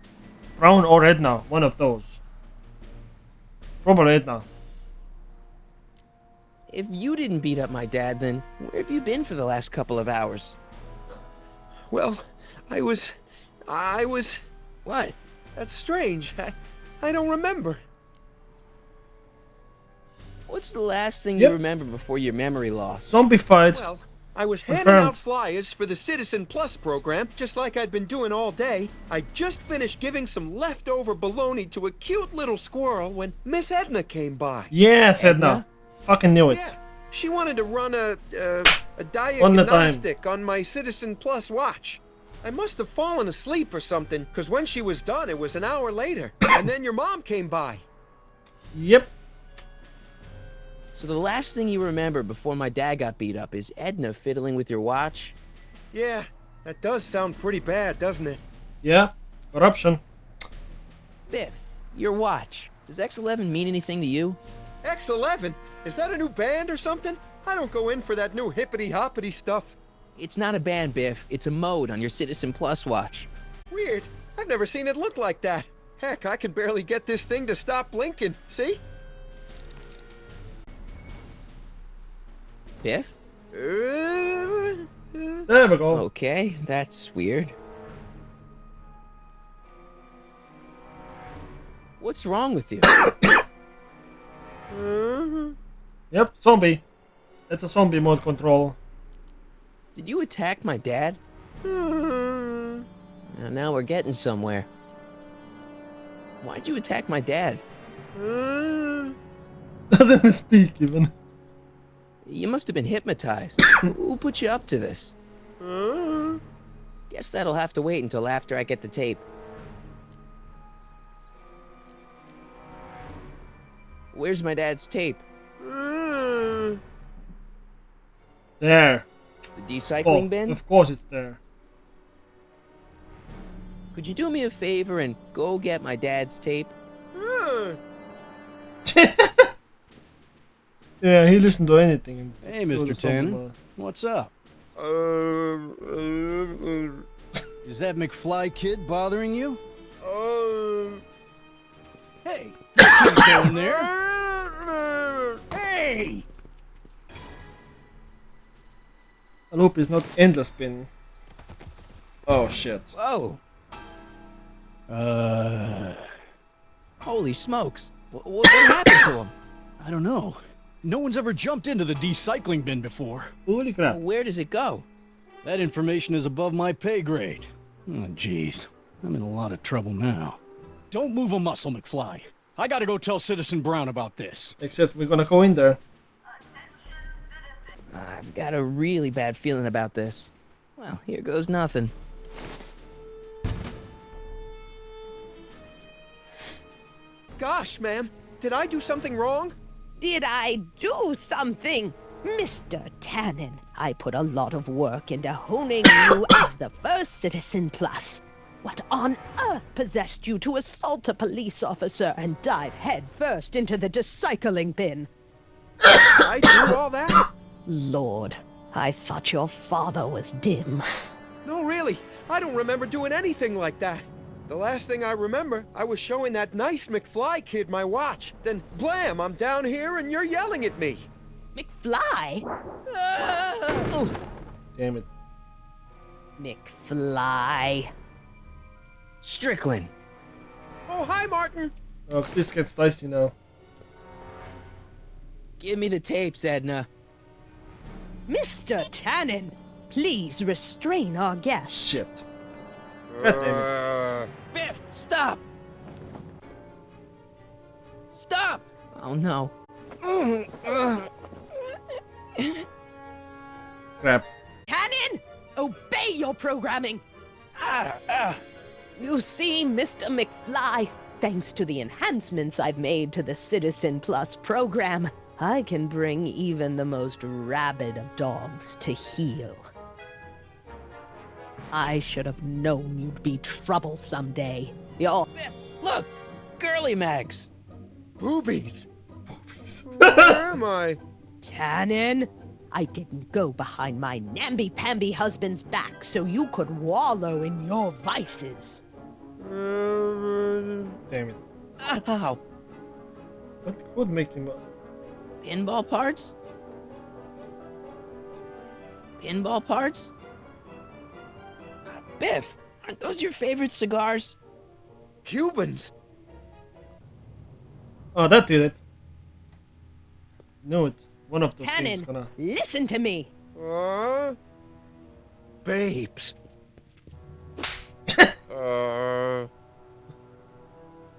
Brown or Edna, one of those. Probably Edna. If you didn't beat up my dad, then where have you been for the last couple of hours? Well, I was... What? That's strange. I don't remember. What's the last thing Yep. you remember before your memory loss? Zombie fight. Well, I was handing Confirmed. out flyers for the Citizen Plus program, just like I'd been doing all day. I just finished giving some leftover bologna to a cute little squirrel when Miss Edna came by. Yes, Edna. Edna? Fucking knew it. Yeah, she wanted to run a On the time. diagnostic on my Citizen Plus watch. I must have fallen asleep or something, because when she was done, it was an hour later. And then your mom came by. Yep. So the last thing you remember before my dad got beat up is Edna fiddling with your watch? Yeah, that does sound pretty bad, doesn't it? Yeah. Corruption. Biff, your watch. Does X11 mean anything to you? X11? Is that a new band or something? I don't go in for that new hippity-hoppity stuff. It's not a band, Biff. It's a mode on your Citizen Plus watch. Weird. I've never seen it look like that. Heck, I can barely get this thing to stop blinking. See? Biff? There we go. Okay, that's weird. What's wrong with you? Yep, zombie. That's a zombie mode control. Did you attack my dad? Now we're getting somewhere. Why'd you attack my dad? Doesn't speak even. You must have been hypnotized. Who put you up to this? Guess that'll have to wait until after I get the tape. Where's my dad's tape? There. The decycling bin? Of course it's there. Could you do me a favor and go get my dad's tape? Yeah, he listened to anything. Hey, Mr. Tannen. What's up? Is that McFly kid bothering you? Hey, you can't go in there. Hey! I hope it's not endless spin. Oh shit. Whoa. Holy smokes. What happened to him? I don't know. No one's ever jumped into the decycling bin before. Holy crap. Where does it go? That information is above my pay grade. Oh, jeez. I'm in a lot of trouble now. Don't move a muscle, McFly. I gotta go tell Citizen Brown about this. Except we're gonna go in there. I've got a really bad feeling about this. Well, here goes nothing. Gosh, ma'am, did I do something wrong? Did I do something? Mr. Tannen, I put a lot of work into honing you as the first Citizen Plus. What on earth possessed you to assault a police officer and dive headfirst into the decycling bin? I do all that? Lord, I thought your father was dim. No, really, I don't remember doing anything like that. The last thing I remember, I was showing that nice McFly kid my watch. Then, blam, I'm down here and you're yelling at me. McFly? Damn it. McFly. Strickland. Oh, hi, Martin. Oh, this gets dicey now. Give me the tapes, Edna. Mr. Tannen, please restrain our guest. Shit. God damn it. Biff, stop! Stop! Oh no. Crap. Tannen, obey your programming. You see, Mr. McFly, thanks to the enhancements I've made to the Citizen Plus program, I can bring even the most rabid of dogs to heel. I should have known you'd be trouble someday. You're... Look! Girly mags! Boobies! Where am I? Tannen, I didn't go behind my namby-pamby husband's back so you could wallow in your vices. Damn it. Ow! What could make him... Pinball parts? Pinball parts? Biff, aren't those your favorite cigars? Cubans? Oh, that did it. Knew it. One of those things Tannen, gonna... listen to me. Babes.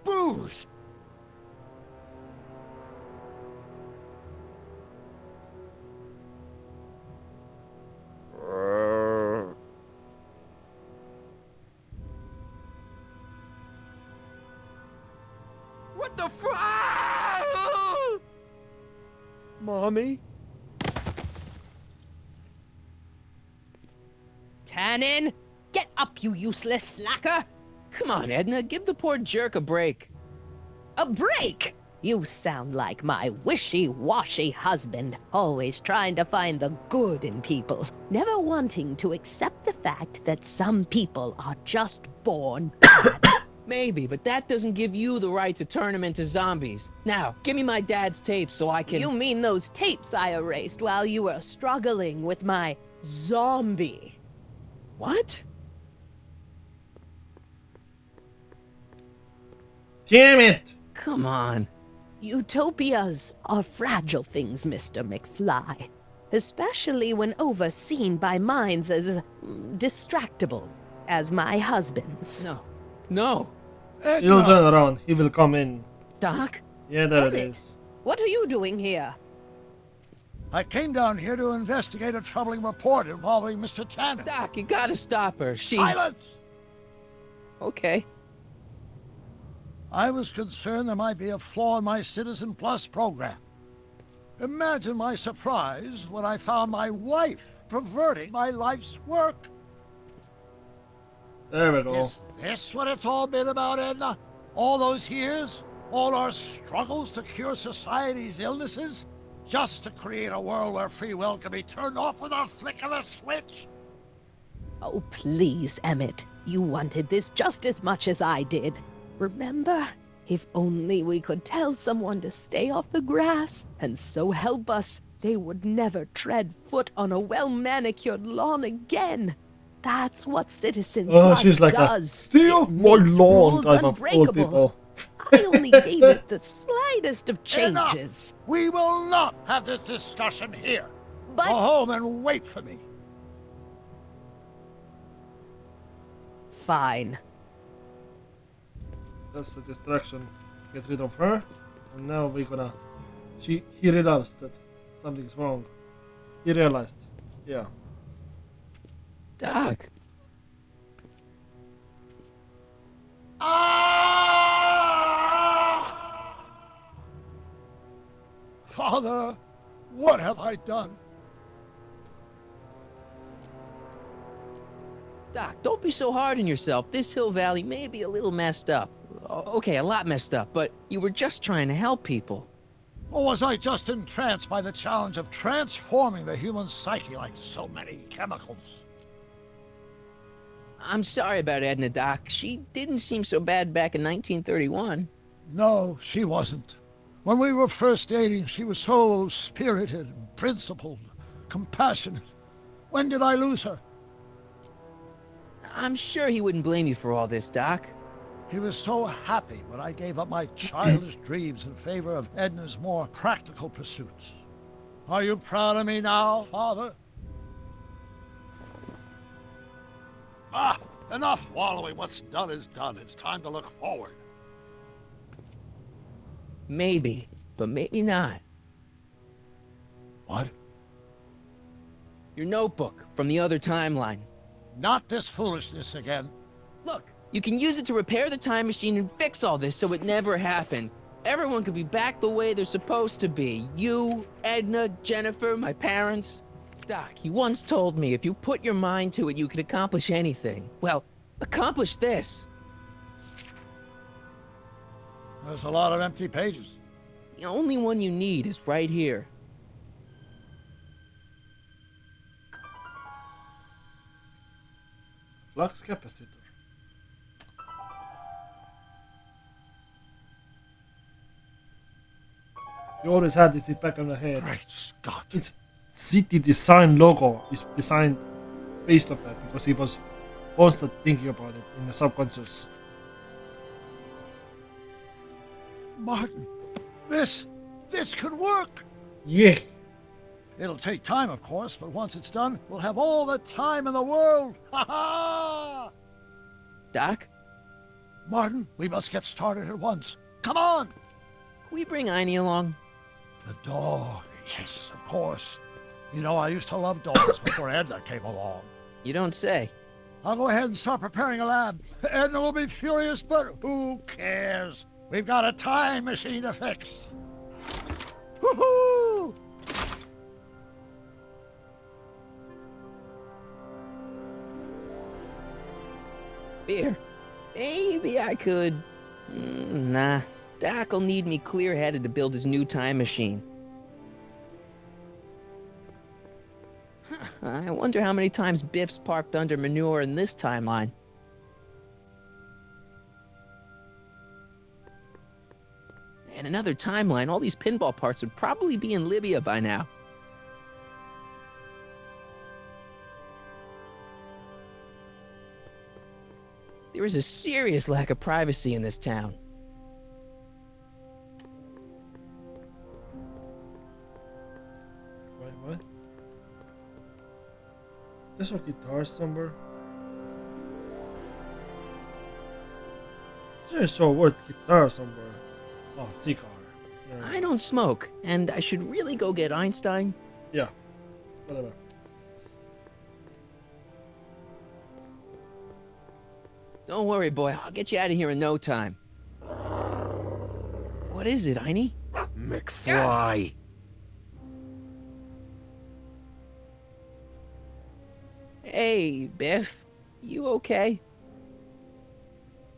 Booze. What the Mommy? Tannen, get up, you useless slacker. Come on, Edna, give the poor jerk a break. A break? You sound like my wishy-washy husband, always trying to find the good in people, never wanting to accept the fact that some people are just born bad. Maybe, but that doesn't give you the right to turn them into zombies. Now, give me my dad's tapes so I can... You mean those tapes I erased while you were struggling with my zombie? What? Damn it! Come on. Utopias are fragile things, Mr. McFly. Especially when overseen by minds as distractible as my husband's. No. He'll turn around. He will come in. Doc? Yeah, there it Emmett, is. What are you doing here? I came down here to investigate a troubling report involving Mr. Tanner. Doc, you gotta stop her. Silence! Okay. I was concerned there might be a flaw in my Citizen Plus program. Imagine my surprise when I found my wife perverting my life's work. There we go. Is this what it's all been about, Edna? All those years? All our struggles to cure society's illnesses? Just to create a world where free will can be turned off with a flick of a switch? Oh, please, Emmett. You wanted this just as much as I did. Remember? If only we could tell someone to stay off the grass, and so help us, they would never tread foot on a well-manicured lawn again. That's what Citizen Plus she's like does. Stay off my lawn type of old people. I only gave it the slightest of changes. Enough. We will not have this discussion here. But... Go home and wait for me. Fine. That's the distraction. Get rid of her. And now we're gonna... He realized that something's wrong. He realized. Yeah. Doc. Father, what have I done? Doc, don't be so hard on yourself. This Hill Valley may be a little messed up. Okay, a lot messed up, but you were just trying to help people. Or was I just entranced by the challenge of transforming the human psyche like so many chemicals? I'm sorry about Edna, Doc. She didn't seem so bad back in 1931. No, she wasn't. When we were first dating, she was so spirited, principled, compassionate. When did I lose her? I'm sure he wouldn't blame you for all this, Doc. He was so happy when I gave up my childish dreams in favor of Edna's more practical pursuits. Are you proud of me now, Father? Enough wallowing. What's done is done. It's time to look forward. Maybe, but maybe not. What? Your notebook from the other timeline. Not this foolishness again. Look, you can use it to repair the time machine and fix all this so it never happened. Everyone could be back the way they're supposed to be. You, Edna, Jennifer, my parents. Doc, you once told me if you put your mind to it, you could accomplish anything. Well, accomplish this. There's a lot of empty pages. The only one you need is right here. Flux capacitor. You always had it in the back of the head. Great Scott. It's city design logo is designed based off that because he was constantly thinking about it in the subconscious. Martin, this could work. Yeah. It'll take time, of course, but once it's done, we'll have all the time in the world. Ha ha! Doc? Martin, we must get started at once. Come on! Can we bring Einie along? The dog. Yes, of course. You know, I used to love dogs before Edna came along. You don't say. I'll go ahead and start preparing a lab. Edna will be furious, but who cares? We've got a time machine to fix. Woohoo! Beer. Maybe I could... Nah. Doc'll need me clear-headed to build his new time machine. I wonder how many times Biff's parked under manure in this timeline. In another timeline, all these pinball parts would probably be in Libya by now. There is a serious lack of privacy in this town. There's a guitar somewhere. There's a word guitar somewhere. Oh, cigar. Yeah. I don't smoke, and I should really go get Einstein. Yeah. Whatever. Don't worry, boy. I'll get you out of here in no time. What is it, Einie? McFly. Hey, Biff. You okay?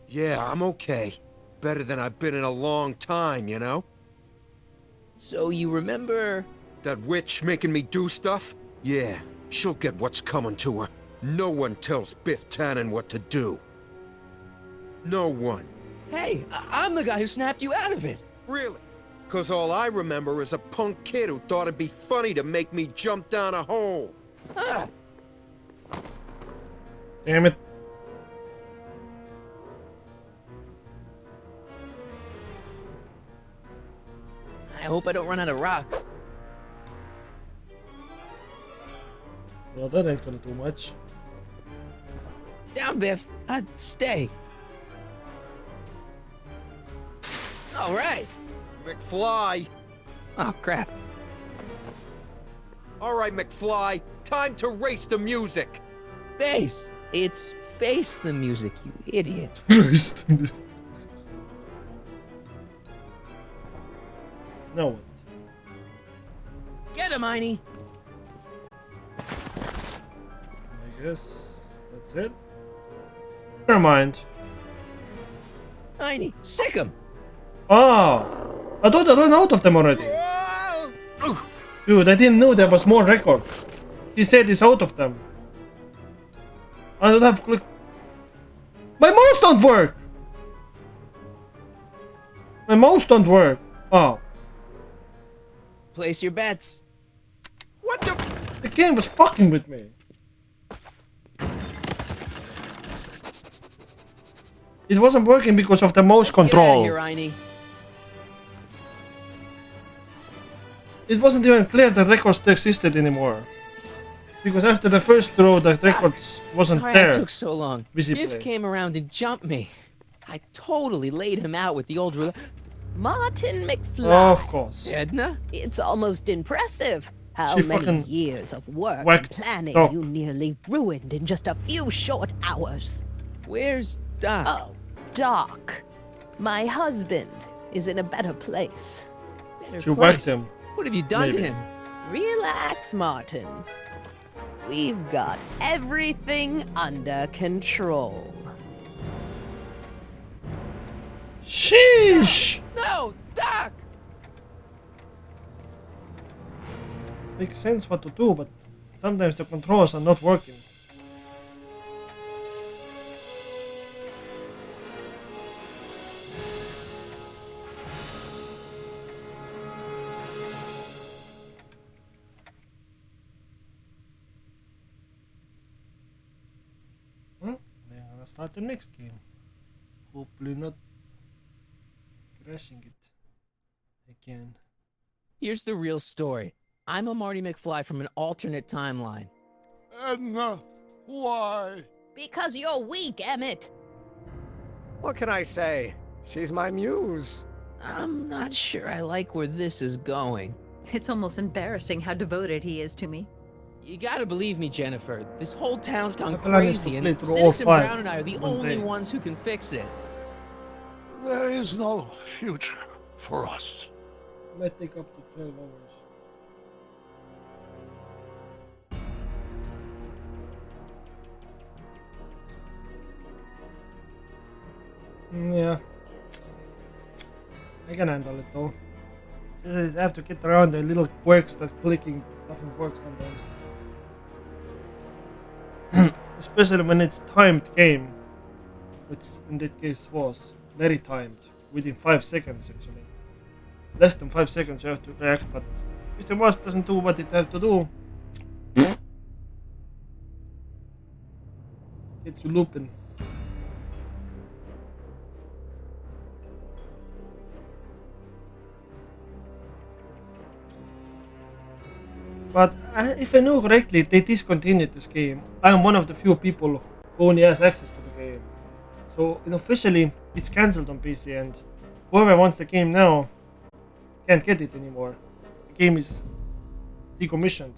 Yeah, I'm okay. Better than I've been in a long time, you know? So you remember... That witch making me do stuff? Yeah, she'll get what's coming to her. No one tells Biff Tannen what to do. No one. Hey, I'm the guy who snapped you out of it. Really? Cause all I remember is a punk kid who thought it'd be funny to make me jump down a hole. Ah. Damn it. I hope I don't run out of rock. Well, that ain't gonna do much. Down, Biff. Stay. All right. McFly. Oh, crap. All right, McFly. Time to race the music. Face. It's Face the Music, you idiot. Race the music. Now what? Get him, Einie. I guess that's it. Never mind. Einie, stick him. Ah! I thought I ran out of them already. Dude, I didn't know there was more records. He said he's out of them. I don't have click. My mouse don't work! My mouse don't work. Oh. Place your bets. What the? The game was fucking with me. It wasn't working because of the mouse control. Get out of here, Einie. It wasn't even clear that records existed anymore. Because after the first throw, the records wasn't Sorry there. it took so long. Visibly. Biff came around and jumped me. I totally laid him out with the old ruler. Martin McFly. Of course. Edna? It's almost impressive how She many fucking years of work and whacked planning Doc. you nearly ruined in just a few short hours. Where's Doc? Oh, Doc. My husband is in a better place. Better She place. whacked him. What have you done to Maybe. him? Relax, Martin. We've got everything under control. Sheesh! No, Doc! Makes sense what to do, but sometimes the controls are not working. Well, then I'm gonna start the next game. Hopefully not crashing it again. Here's the real story. I'm a Marty McFly from an alternate timeline. Edna, why? Because you're weak, Emmett. What can I say? She's my muse. I'm not sure I like where this is going. It's almost embarrassing how devoted he is to me. You gotta believe me, Jennifer. This whole town's gone The plan is to crazy, and play through all Citizen five Brown and I are the one only day. ones who can fix it. There is no future for us. Might take up to 12 hours. Yeah. I can handle it though. Just I have to get around the little quirks that clicking doesn't work sometimes. Especially when it's timed game. Which in that case was very timed. Within 5 seconds actually. Less than 5 seconds you have to react, but if the mouse doesn't do what it have to do, gets you looping. But if I know correctly, they discontinued this game. I am one of the few people who only has access to the game. So officially, it's cancelled on PC, and whoever wants the game now can't get it anymore. The game is decommissioned.